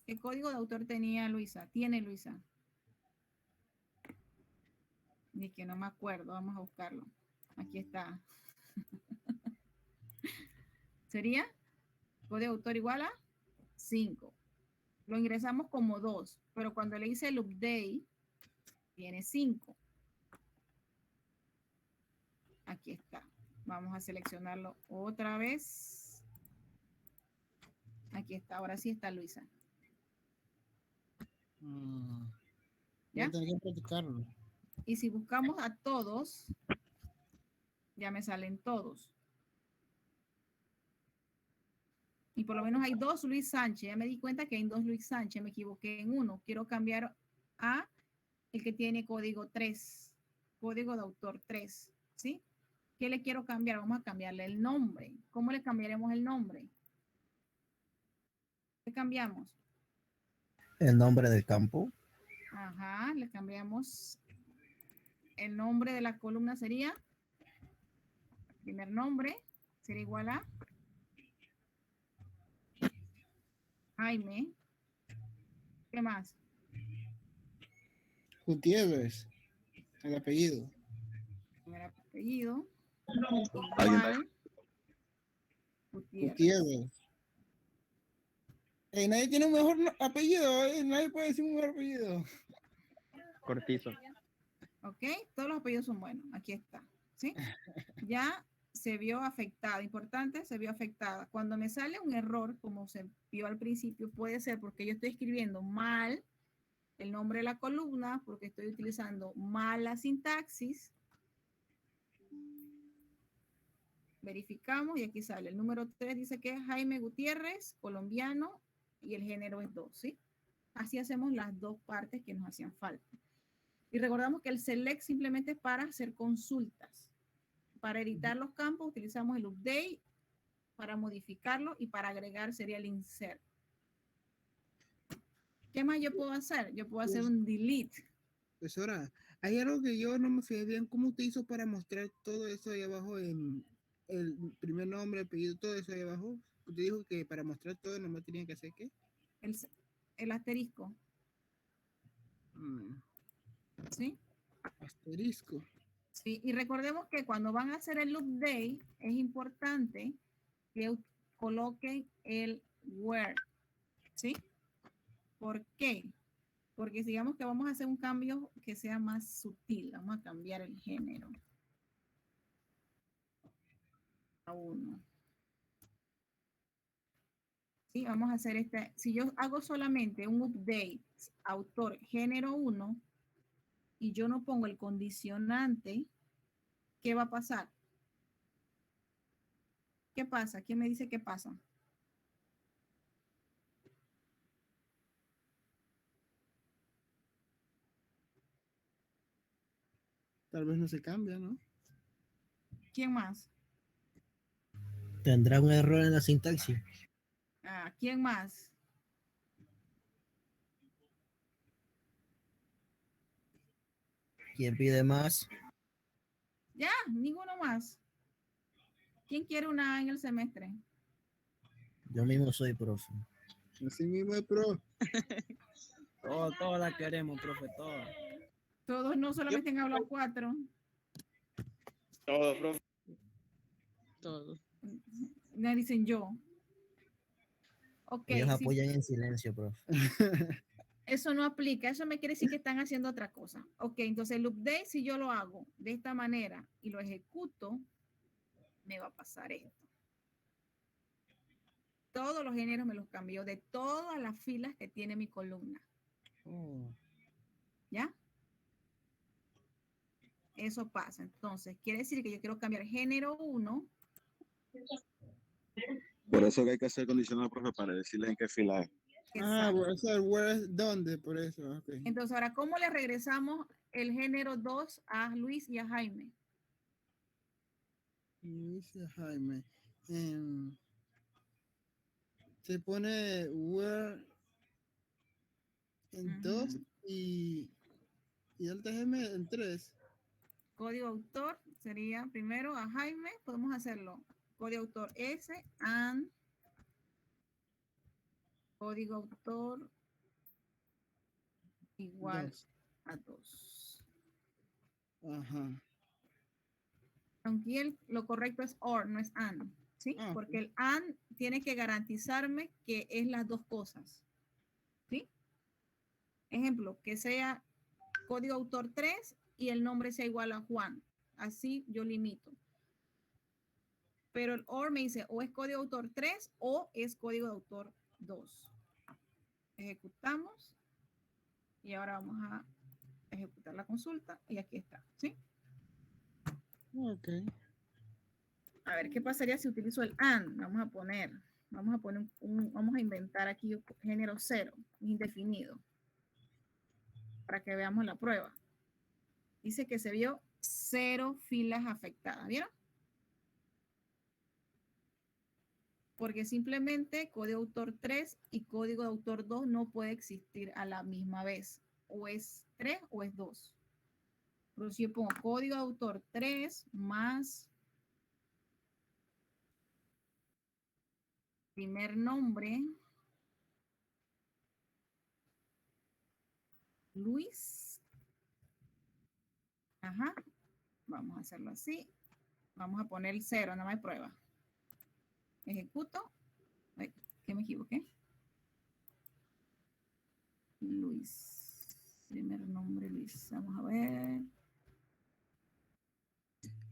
¿Qué código de autor tenía Luisa? Tiene Luisa. Ni que no me acuerdo, vamos a buscarlo. Aquí está. ¿Sería? Código de autor igual a 5. Lo ingresamos como 2, pero cuando le hice el update, tiene 5. Aquí está. Vamos a seleccionarlo otra vez. Aquí está, ahora sí está Luisa. Voy ¿Ya? a tener que practicarlo. Y si buscamos a todos, ya me salen todos. Y por lo menos hay 2 Luis Sánchez. Ya me di cuenta que hay 2 Luis Sánchez. Me equivoqué en uno. Quiero cambiar a el que tiene código 3. Código de autor 3. ¿Sí? ¿Qué le quiero cambiar? Vamos a cambiarle el nombre. ¿Cómo le cambiaremos el nombre? ¿Qué cambiamos? El nombre del campo. Ajá, le cambiamos el nombre de la columna sería, primer nombre, sería igual a Jaime. ¿Qué más? Gutiérrez, el apellido. Primer apellido, ¿Alguien igual, Gutiérrez. Gutiérrez. Nadie tiene un mejor apellido, nadie puede decir un mejor apellido. Cortizo. ¿Ok? Todos los apellidos son buenos. Aquí está. ¿Sí? Ya se vio afectada. Importante, se vio afectada. Cuando me sale un error, como se vio al principio, puede ser porque yo estoy escribiendo mal el nombre de la columna, porque estoy utilizando mal la sintaxis. Verificamos y aquí sale el número 3, dice que es Jaime Gutiérrez, colombiano, y el género es 2, ¿sí? Así hacemos las dos partes que nos hacían falta. Y recordamos que el select simplemente es para hacer consultas. Para editar los campos utilizamos el update, para modificarlo, y para agregar sería el insert. ¿Qué más yo puedo hacer? Yo puedo hacer un delete. Profesora, hay algo que yo no me fijé bien. ¿Cómo usted hizo para mostrar todo eso ahí abajo en el primer nombre, apellido, todo eso ahí abajo? Usted dijo que para mostrar todo no me tenía que hacer ¿qué? El asterisco, Mm, ¿sí? asterisco. Sí, y recordemos que cuando van a hacer el loop day, es importante que coloquen el where, ¿sí? ¿Por qué? Porque digamos que vamos a hacer un cambio que sea más sutil, vamos a cambiar el género a 1. Sí, vamos a hacer si yo hago solamente un update, autor, género 1, y yo no pongo el condicionante, ¿qué va a pasar? ¿Qué pasa? ¿Quién me dice qué pasa? Tal vez no se cambia, ¿no? ¿Quién más? Tendrá un error en la sintaxis. ¿Quién más? ¿Quién pide más? Ya, ninguno más. ¿Quién quiere una A en el semestre? Yo mismo soy profe. Así mismo es, pro. Todas las queremos, profe, todas. Todos no solamente han hablado 4. Todo, profe. Todo. Me dicen yo. Ok, Ellos sí, apoyan en silencio, profe. eso no aplica. Eso me quiere decir que están haciendo otra cosa. Ok, entonces el update, si yo lo hago de esta manera y lo ejecuto, me va a pasar esto. Todos los géneros me los cambió de todas las filas que tiene mi columna. ¿Ya? Eso pasa. Entonces, quiere decir que yo quiero cambiar género 1. Por eso que hay que hacer condicional, profe, para decirle en qué fila es. Ah, Exacto. o sea, where es dónde, por eso. Ok. Entonces, ahora, ¿cómo le regresamos el género 2 a Luis y a Jaime? Dice Jaime. Se pone where en 2 y el TGM en 3. Código autor sería primero a Jaime, podemos hacerlo. Código autor S and código autor igual 2. a 2. Ajá. Aunque lo correcto es or, no es and, ¿sí? Ah, Porque el and tiene que garantizarme que es las dos cosas, ¿sí? Ejemplo, que sea código autor 3 y el nombre sea igual a Juan. Así yo limito. Pero el or me dice o es código autor 3 o es código de autor 2. Ejecutamos y ahora vamos a ejecutar la consulta y aquí está, ¿sí? ok. A ver, ¿qué pasaría si utilizo el and? Vamos a inventar aquí género 0, indefinido, para que veamos la prueba. Dice que se vio 0 filas afectadas, ¿vieron? Porque simplemente código autor 3 y código de autor 2 no puede existir a la misma vez. O es 3 o es 2. Pero si yo pongo código de autor 3 más primer nombre, Luis. Ajá. Vamos a hacerlo así. Vamos a poner el 0, nada más prueba. Ejecuto. Ay, ¿qué me equivoqué? Luis. Primer nombre, Luis. Vamos a ver.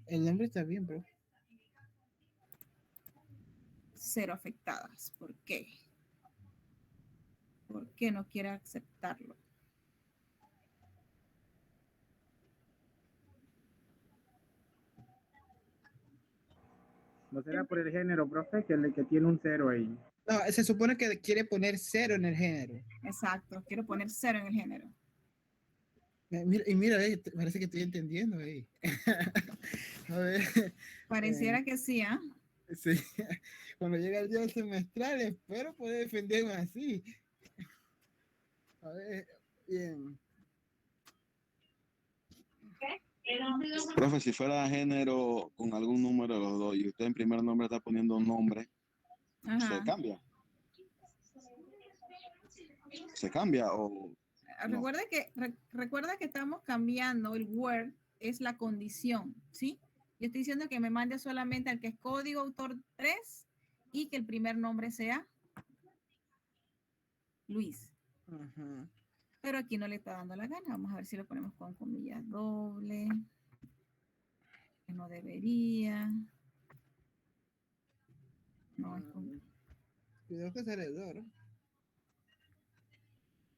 El nombre está bien, bro. 0 afectadas. ¿Por qué? ¿Por qué no quiere aceptarlo? ¿No será por el género, profe, que tiene un 0 ahí? No, se supone que quiere poner 0 en el género. Exacto. Quiero poner 0 en el género. Mira, parece que estoy entendiendo ahí. A ver. Pareciera que sí, ¿ah? Sí. Cuando llega el día semestral, espero poder defenderme así. A ver, bien. Profe, si fuera género con algún número de los dos y usted en primer nombre está poniendo un nombre, ¿se Ajá. cambia? ¿Se cambia o no? Recuerda que estamos cambiando el word, es la condición, ¿sí? Yo estoy diciendo que me mande solamente al que es código autor 3 y que el primer nombre sea Luis. Ajá. Pero aquí no le está dando la gana. Vamos a ver si lo ponemos con comillas doble. Que no debería. No es con... Cuidado que es heredor.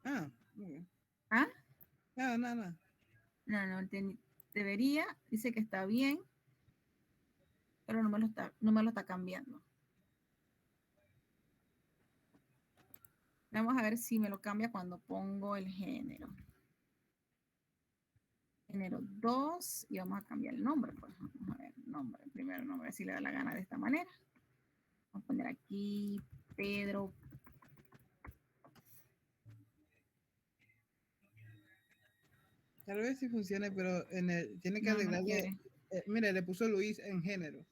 Ah, muy bien. ¿Ah? No. No, debería. Dice que está bien. Pero no me lo está cambiando. Vamos a ver si me lo cambia cuando pongo el género. Género 2 y vamos a cambiar el nombre. Pues vamos a ver, nombre, primero nombre, si le da la gana de esta manera. Vamos a poner aquí Pedro. Tal vez sí funcione, pero tiene que No, no arreglarle. quiere. Mire, le puso Luis en género.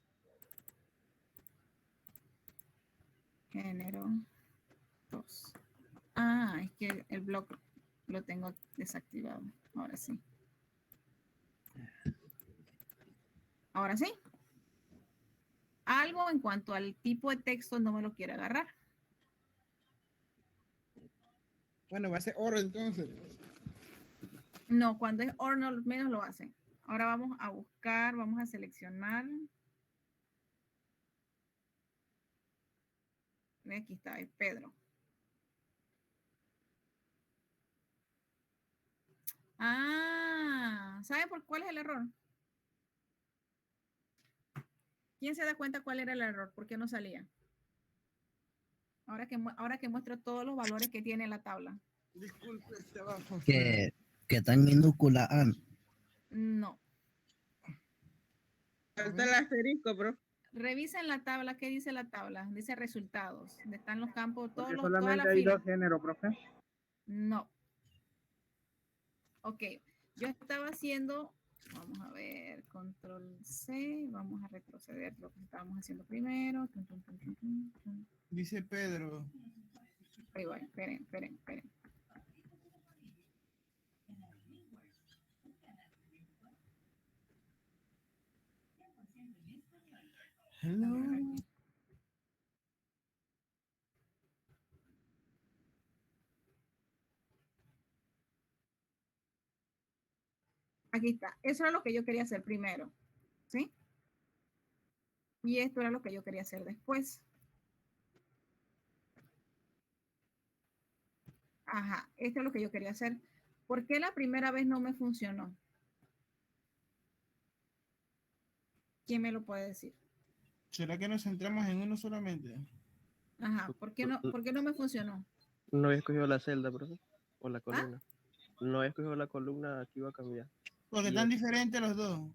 Género 2. Ah, es que el blog lo tengo desactivado. Ahora sí. Ahora sí. Algo en cuanto al tipo de texto no me lo quiere agarrar. Bueno, va a ser oro entonces. No, cuando es or no menos lo hacen. Ahora vamos a buscar, vamos a seleccionar. Aquí está, es Pedro. Ah, ¿sabe por cuál es el error? ¿Quién se da cuenta cuál era el error? ¿Por qué no salía? Ahora que muestro todos los valores que tiene la tabla. Disculpe, este abajo. Que está en minúscula A. No. Falta el asterisco, bro. Revisen la tabla. ¿Qué dice la tabla? Dice resultados. ¿Dónde están los campos? Porque Toda solamente la hay fila. dos géneros, profe. No. Ok. Yo estaba haciendo, vamos a ver, control C. Vamos a retroceder lo que estábamos haciendo primero. Dice Pedro. Ahí va, esperen. Hello. Aquí está. Eso era lo que yo quería hacer primero. ¿Sí? Y esto era lo que yo quería hacer después. Ajá, esto es lo que yo quería hacer. ¿Por qué la primera vez no me funcionó? ¿Quién me lo puede decir? ¿Será que nos centramos en uno solamente? Ajá, ¿por qué no me funcionó? No había escogido la celda, profe, o la ¿Ah? columna. No había escogido la columna que iba a cambiar. Porque Y están el- diferentes los dos.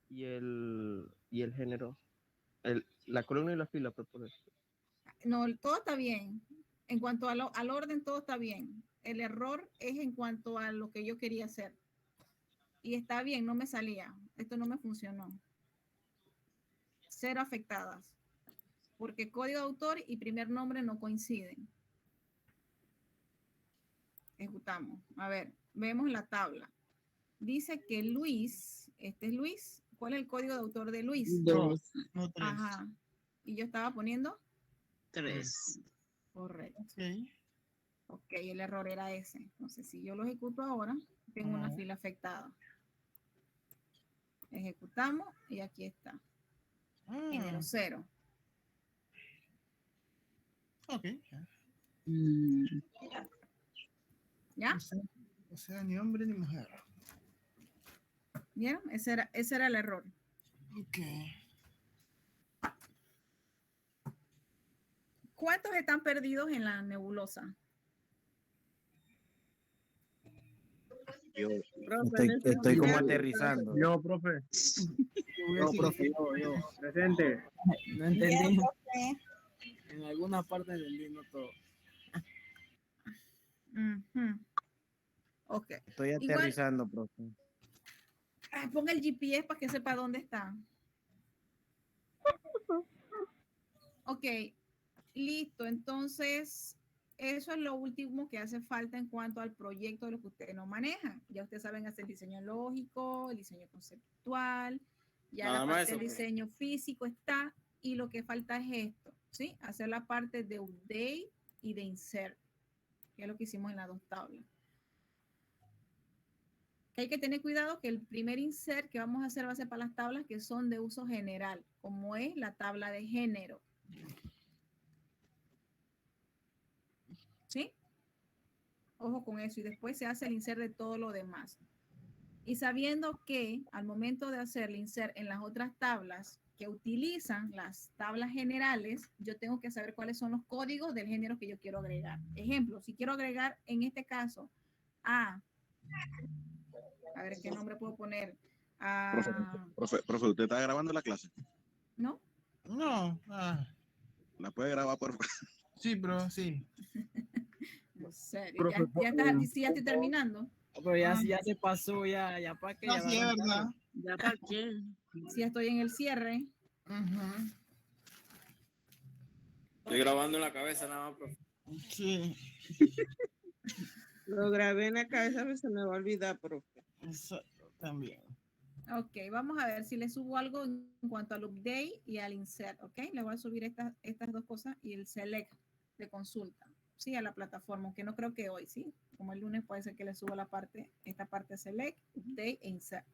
Y el género. La columna y la fila, por eso. No, todo está bien. En cuanto al orden, todo está bien. El error es en cuanto a lo que yo quería hacer. Y está bien, no me salía. Esto no me funcionó. 0 afectadas. Porque código de autor y primer nombre no coinciden. Ejecutamos. A ver, vemos la tabla. Dice que Luis, este es Luis. ¿Cuál es el código de autor de Luis? 2, No tres. Ajá. Y yo estaba poniendo 3. correcto. Ok. Ok, el error era ese. Entonces, si yo lo ejecuto ahora, tengo una Ajá. fila afectada. Ejecutamos y aquí está. Género 0. Ok. ¿Ya? O sea, ni hombre ni mujer. ¿Vieron? Ese era el error. Ok. ¿Cuántos están perdidos en la nebulosa? Yo Estoy como aterrizando. Yo, profe. No, profe, yo. Presente. No entendí. En alguna parte entendí, no todo. Ujú. Ok. Estoy Igual, aterrizando, profe. Ponga el GPS para que sepa dónde está. Ok, listo. Entonces, eso es lo último que hace falta en cuanto al proyecto de lo que ustedes no manejan. Ya ustedes saben hacer diseño lógico, el diseño conceptual, ya Nada la más parte eso, del profe. diseño físico está, y lo que falta es esto, ¿sí? Hacer la parte de update y de insert, que es lo que hicimos en las dos tablas. Que hay que tener cuidado que el primer insert que vamos a hacer va a ser para las tablas que son de uso general, como es la tabla de género. ¿Sí? Ojo con eso. Y después se hace el insert de todo lo demás. Y sabiendo que al momento de hacer el insert en las otras tablas que utilizan las tablas generales, yo tengo que saber cuáles son los códigos del género que yo quiero agregar. Ejemplo, si quiero agregar en este caso a ver qué nombre puedo poner. Profe, ¿usted está grabando la clase? ¿No? No, ¿La puede grabar, por favor? sí, pero sí. En serio, Profe, ya estoy terminando. pero ya se pasó, ya para qué, No, ya sí, es van verdad. tarde. ¿Ya para qué? Si ya estoy en el cierre. Ujú. Estoy grabando en la cabeza nada más, profe. Sí, Lo grabé en la cabeza, pero se me va a olvidar, profe. eso también. Ok, vamos a ver si le subo algo en cuanto al update y al insert, ok. Le voy a subir estas dos cosas y el select de consulta, sí, a la plataforma, aunque no creo que hoy, sí. Como el lunes puede ser que le suba esta parte select, update e insert.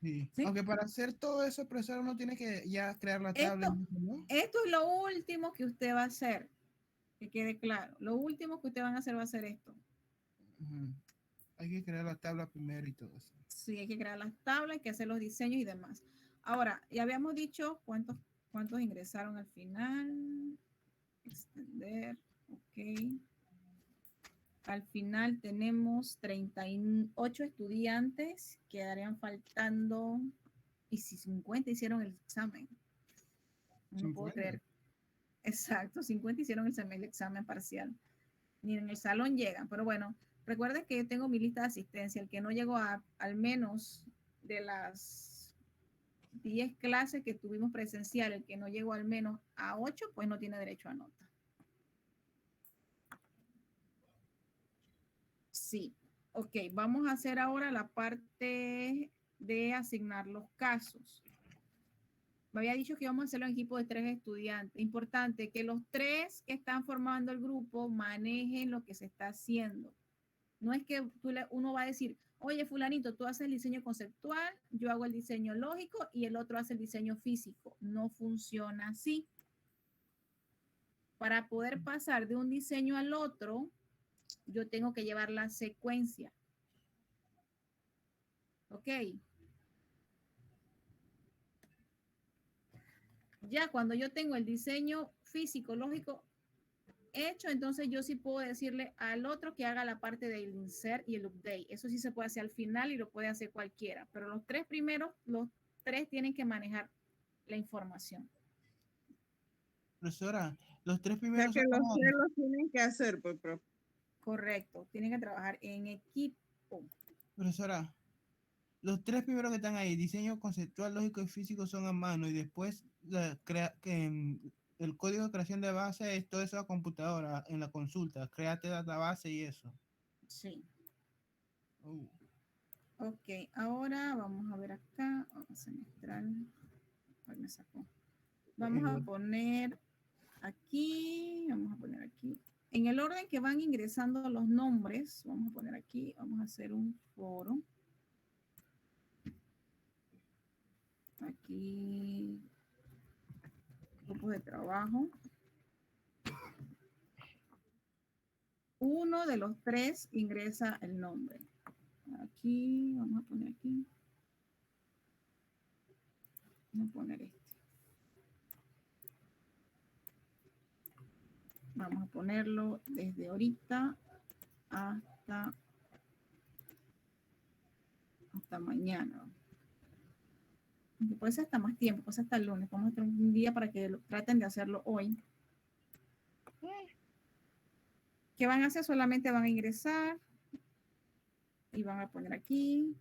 Sí. ¿Sí? Aunque para hacer todo eso, profesor, uno tiene que ya crear la tabla. ¿No? Esto es lo último que usted va a hacer, que quede claro. Lo último que usted van a hacer va a ser esto. Ujú. Hay que crear la tabla primero y todo eso. Sí, hay que crear las tablas, hay que hacer los diseños y demás. Ahora, ya habíamos dicho cuántos ingresaron al final. Extender, ok. Al final tenemos 38 estudiantes, quedarían faltando, y si 50 hicieron el examen. No puedo 50. creer. Exacto, 50 hicieron el examen parcial. Ni en el salón llegan, pero bueno, recuerden que yo tengo mi lista de asistencia. El que no llegó al menos de las 10 clases que tuvimos presencial, el que no llegó al menos a 8, pues no tiene derecho a nota. Sí, ok, vamos a hacer ahora la parte de asignar los casos. Me había dicho que íbamos a hacerlo en equipo de 3 estudiantes. Importante que los 3 que están formando el grupo manejen lo que se está haciendo. No es que uno va a decir, oye, fulanito, tú haces el diseño conceptual, yo hago el diseño lógico y el otro hace el diseño físico. No funciona así. Para poder pasar de un diseño al otro, yo tengo que llevar la secuencia. ¿Ok? Ya cuando yo tengo el diseño físico, lógico, hecho, entonces yo sí puedo decirle al otro que haga la parte del insert y el update. Eso sí se puede hacer al final y lo puede hacer cualquiera. Pero los 3 primeros, los 3 tienen que manejar la información. Profesora, los 3 O sea primeros que son los como... tres los tienen que hacer, pues, profe. Correcto. Tienen que trabajar en equipo. Profesora, los 3 primeros que están ahí, diseño conceptual, lógico y físico, son a mano y después el código de creación de base es todo eso a computadora en la consulta, créate database y eso. Sí. Uh. Ok, ahora vamos a ver acá. Vamos a semestral. Ay, me sacó. Vamos a poner aquí. Vamos a poner aquí. En el orden que van ingresando los nombres, vamos a poner aquí. Vamos a hacer un foro. Aquí. Grupos de trabajo. Uno de los 3 ingresa el nombre. Aquí, vamos a poner aquí. Vamos a poner este. Vamos a ponerlo desde ahorita hasta mañana. Puede ser hasta más tiempo, puede ser hasta el lunes. Vamos a tener un día para que traten de hacerlo hoy. ¿Qué van a hacer? Solamente van a ingresar y van a poner aquí.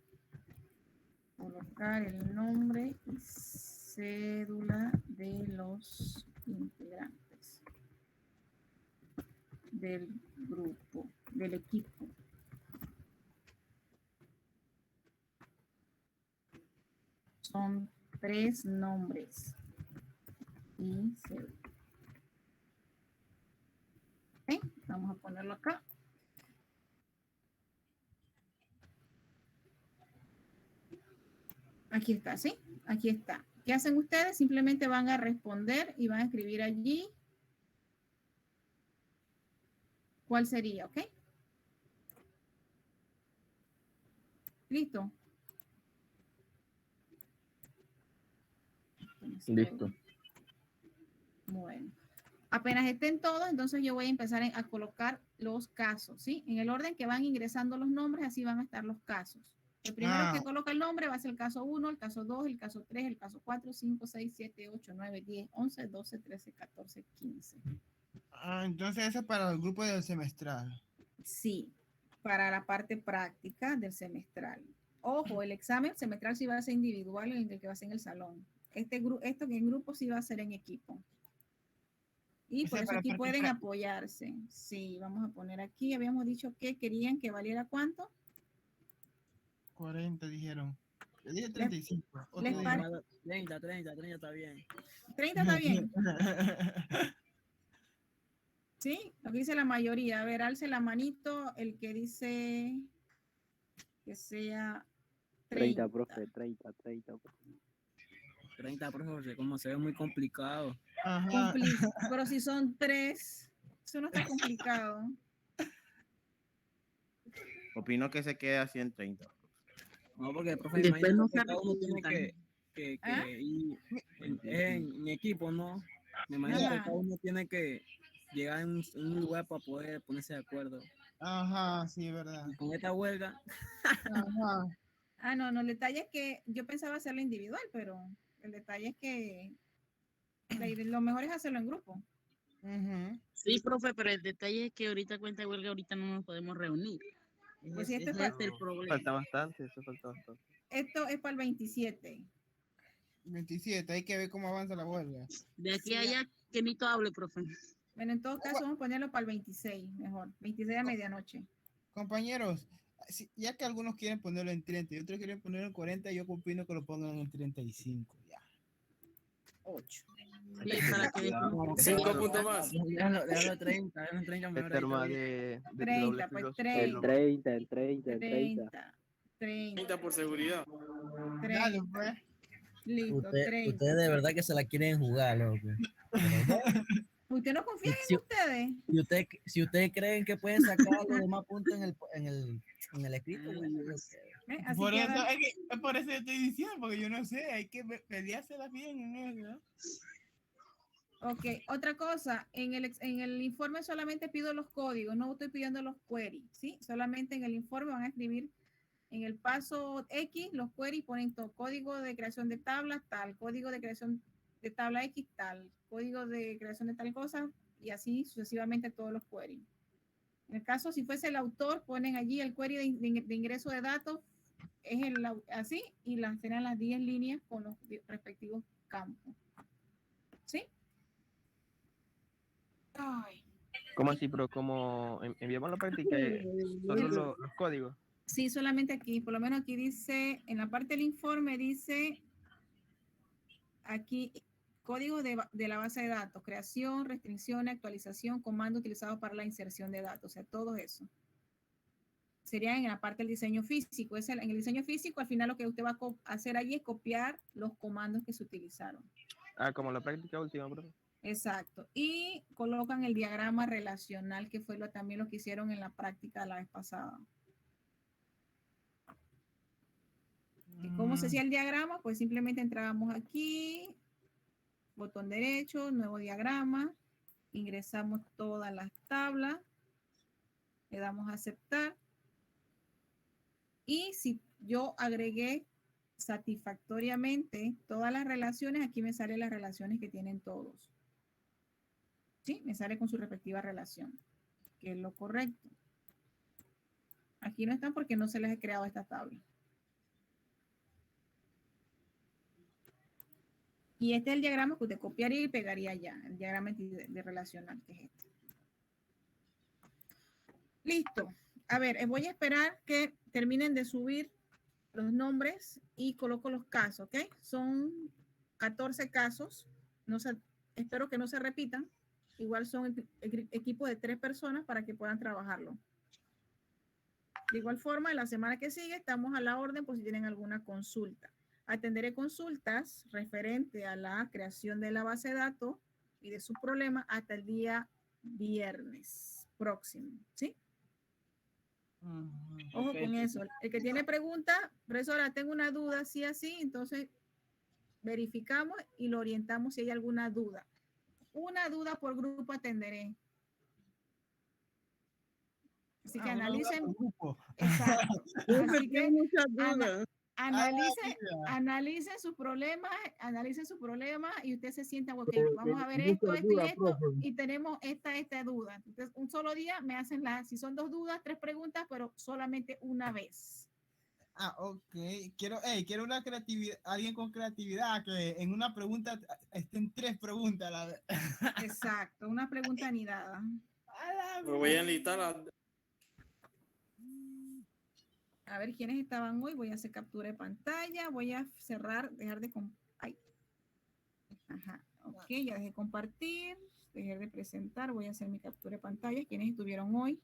Colocar el nombre y cédula de los integrantes del grupo, del equipo. Son 3 nombres y cédula. ¿Okay? Vamos a ponerlo acá. Aquí está, ¿sí? Aquí está. ¿Qué hacen ustedes? Simplemente van a responder y van a escribir allí cuál sería, ¿ok? ¿Listo? Listo. Bueno. Apenas estén todos, entonces yo voy a empezar a colocar los casos, ¿sí? En el orden que van ingresando los nombres, así van a estar los casos. El primero que coloca el nombre va a ser el caso 1, el caso 2, el caso 3, el caso 4, 5, 6, 7, 8, 9, 10, 11, 12, 13, 14, 15. Entonces eso es para el grupo del semestral. Sí, para la parte práctica del semestral. Ojo, el examen semestral sí va a ser individual, en el que va a ser en el salón. Esto que en grupo sí va a ser en equipo. Y por eso aquí pueden apoyarse. Sí, vamos a poner aquí. Habíamos dicho que querían que valiera ¿cuánto? 40 dijeron. Yo dije 35. Les parece. 30 está bien. 30 está bien. Sí, lo que dice la mayoría. A ver, alce la manito el que dice que sea 30. 30, profe, 30. 30, profe, como se ve muy complicado. Pero si son 3, eso no está complicado. Opino que se quede así en 30. No, porque, profe, Después no imagínate se que cada uno tiene arrepientan. que ir en equipo, ¿no? Me imagino que Ajá. cada uno tiene que llegar en un lugar para poder ponerse de acuerdo. Ajá, sí, verdad. Y con esta huelga. Ajá. Ah, no, el detalle es que yo pensaba hacerlo individual, pero el detalle es que lo mejor es hacerlo en grupo. Sí, profe, pero el detalle es que ahorita cuenta de huelga, ahorita no nos podemos reunir. Pues si Ese esto es el problema. Falta bastante, eso falta bastante. Esto es para el 27. 27, hay que ver cómo avanza la huelga. De aquí Sí, a allá, que ni tú hable, profe. Bueno, en todo caso, vamos a ponerlo para el 26, mejor. 26 a medianoche. Compañeros, ya que algunos quieren ponerlo en 30 y otros quieren ponerlo en 40, yo opino que lo pongan en 35. Ya. 8. Sí, para que después... 5 puntos más. Déjalo 30 mejor. Este arma ahí de 30, doble pues filosofía. 30. 30 por seguridad. 30. Pues. Listo, 30. Ustedes de verdad que se la quieren jugar, loco. ¿Usted no confía en ustedes? Si ustedes creen que pueden sacar los demás puntos en el escrito, bueno, Así por, queda. por eso yo estoy diciendo, porque yo no sé, hay que peleárselas bien, ¿no? Ok, otra cosa, en el informe solamente pido los códigos, no estoy pidiendo los queries, ¿sí? Solamente en el informe van a escribir en el paso X, los queries ponen todo, código de creación de tabla, tal, código de creación de tabla X, tal, código de creación de tal cosa, y así sucesivamente todos los queries. En el caso, si fuese el autor, ponen allí el query de ingreso de datos, es así, y serán las 10 líneas con los respectivos campos. ¿Sí? Ay. ¿Cómo así, pero como enviamos la práctica solo los códigos? Sí, solamente aquí, por lo menos aquí dice, en la parte del informe dice, aquí, código de la base de datos, creación, restricción, actualización, comando utilizado para la inserción de datos, o sea, todo eso. Sería en la parte del diseño físico. En el diseño físico, al final lo que usted va a hacer allí es copiar los comandos que se utilizaron. Ah, como la práctica última, profe. Exacto. Y colocan el diagrama relacional, que fue también lo que hicieron en la práctica la vez pasada. ¿Y cómo se hacía el diagrama? Pues simplemente entrábamos aquí, botón derecho, nuevo diagrama, ingresamos todas las tablas, le damos a aceptar. Y si yo agregué satisfactoriamente todas las relaciones, aquí me salen las relaciones que tienen todos. ¿Sí? Me sale con su respectiva relación, que es lo correcto. Aquí no están porque no se les ha creado esta tabla. Y este es el diagrama que usted copiaría y pegaría ya, el diagrama de relacional, que es este. Listo. A ver, voy a esperar que terminen de subir los nombres y coloco los casos, ¿ok? Son 14 casos. No se, espero que no se repitan. Igual son equipos de 3 personas para que puedan trabajarlo. De igual forma, en la semana que sigue estamos a la orden por si tienen alguna consulta. Atenderé consultas referente a la creación de la base de datos y de sus problemas hasta el día viernes próximo, ¿sí? Ojo con eso. El que tiene pregunta, profesora, tengo una duda, sí, así, entonces verificamos y lo orientamos si hay alguna duda. Una duda por grupo atenderé. Así que analicen. Exacto. Así que analicen sus problemas y usted se sienta, ok, vamos a ver esto y esto, y tenemos esta duda. Entonces, un solo día me hacen si son 2 dudas, 3 preguntas, pero solamente una vez. Ah, ok. Quiero una creatividad, alguien con creatividad, que en una pregunta estén 3 preguntas. Exacto, una pregunta anidada. Me voy a enlistar A ver quiénes estaban hoy. Voy a hacer captura de pantalla. Voy a cerrar, dejar de compartir. Ajá, ok, ya dejé de compartir. Dejé de presentar. Voy a hacer mi captura de pantalla. ¿Quiénes estuvieron hoy?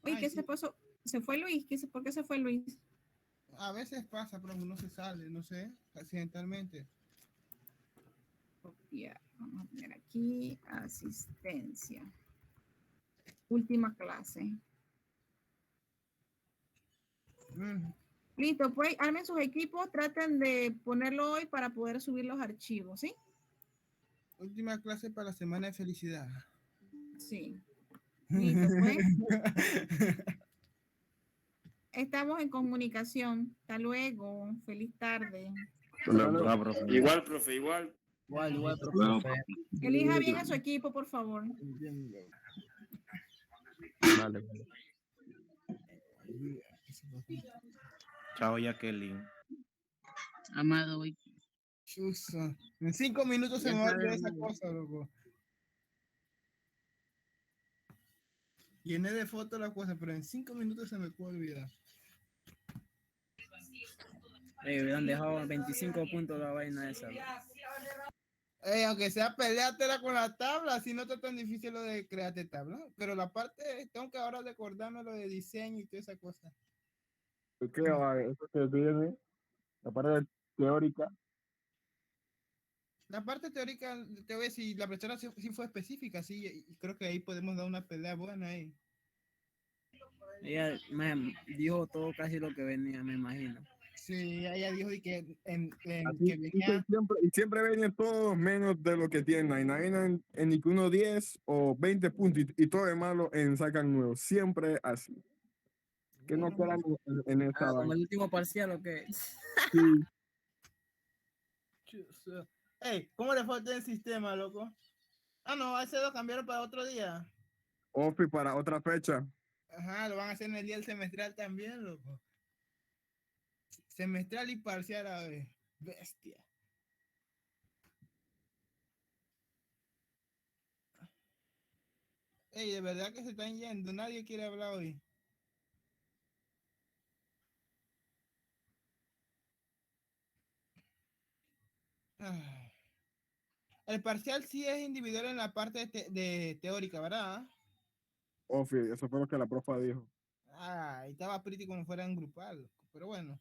Oye, ¿qué se pasó? ¿Se fue Luis? ¿Por qué se fue Luis? A veces pasa, pero uno se sale, no sé, accidentalmente. Copiar. Vamos a poner aquí asistencia. Última clase. Listo, pues armen sus equipos, traten de ponerlo hoy para poder subir los archivos, ¿sí? Última clase para la semana de felicidad. Sí. Listo, pues. Estamos en comunicación. Hasta luego. Feliz tarde. Igual, profe, igual. Igual, profe. Elija bien a su equipo, por favor. Vale. Chao, Jacqueline. Amado, hoy. Chusa. En 5 minutos se me va a olvidar esa cosa, loco. Llené de fotos la cosa, pero en 5 minutos se me puede olvidar. Hubieran dejado 25 puntos la vaina esa. Aunque sea peleátela con la tabla, así no está tan difícil lo de crearte tabla. Pero la parte, tengo que ahora recordarme lo de diseño y toda esa cosa. ¿Qué va? Eso que viene, la parte teórica. La parte teórica, te voy a decir, la profesora sí fue específica, sí, y creo que ahí podemos dar una pelea buena ahí. Ella me dijo todo casi lo que venía, me imagino. Sí, ella dijo y que, Que venía... siempre vienen todos menos de lo que tienen. Ahí vienen en ni que uno 10 o 20 puntos y todo de malo en sacan nuevo. Siempre así. Que no quedan en esta como vaina. el último parcial o qué. Sí. Ey, ¿cómo le falta el sistema, loco? Ah, no, ese lo cambiaron para otro día. Ofi para otra fecha. Ajá, lo van a hacer en el día del semestral también, loco. Semestral y parcial a ver. Bestia. Ey, de verdad que se están yendo. Nadie quiere hablar hoy. Ay. El parcial sí es individual en la parte de teórica, ¿verdad? Ofi, eso fue lo que la profa dijo. Ah, y estaba pretty como fuera en grupal, pero bueno.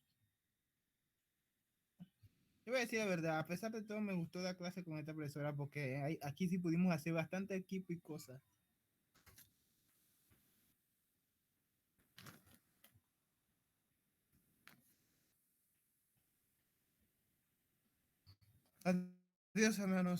Yo voy a decir la verdad, a pesar de todo me gustó dar clase con esta profesora porque aquí sí pudimos hacer bastante equipo y cosas. Adiós, hermanos.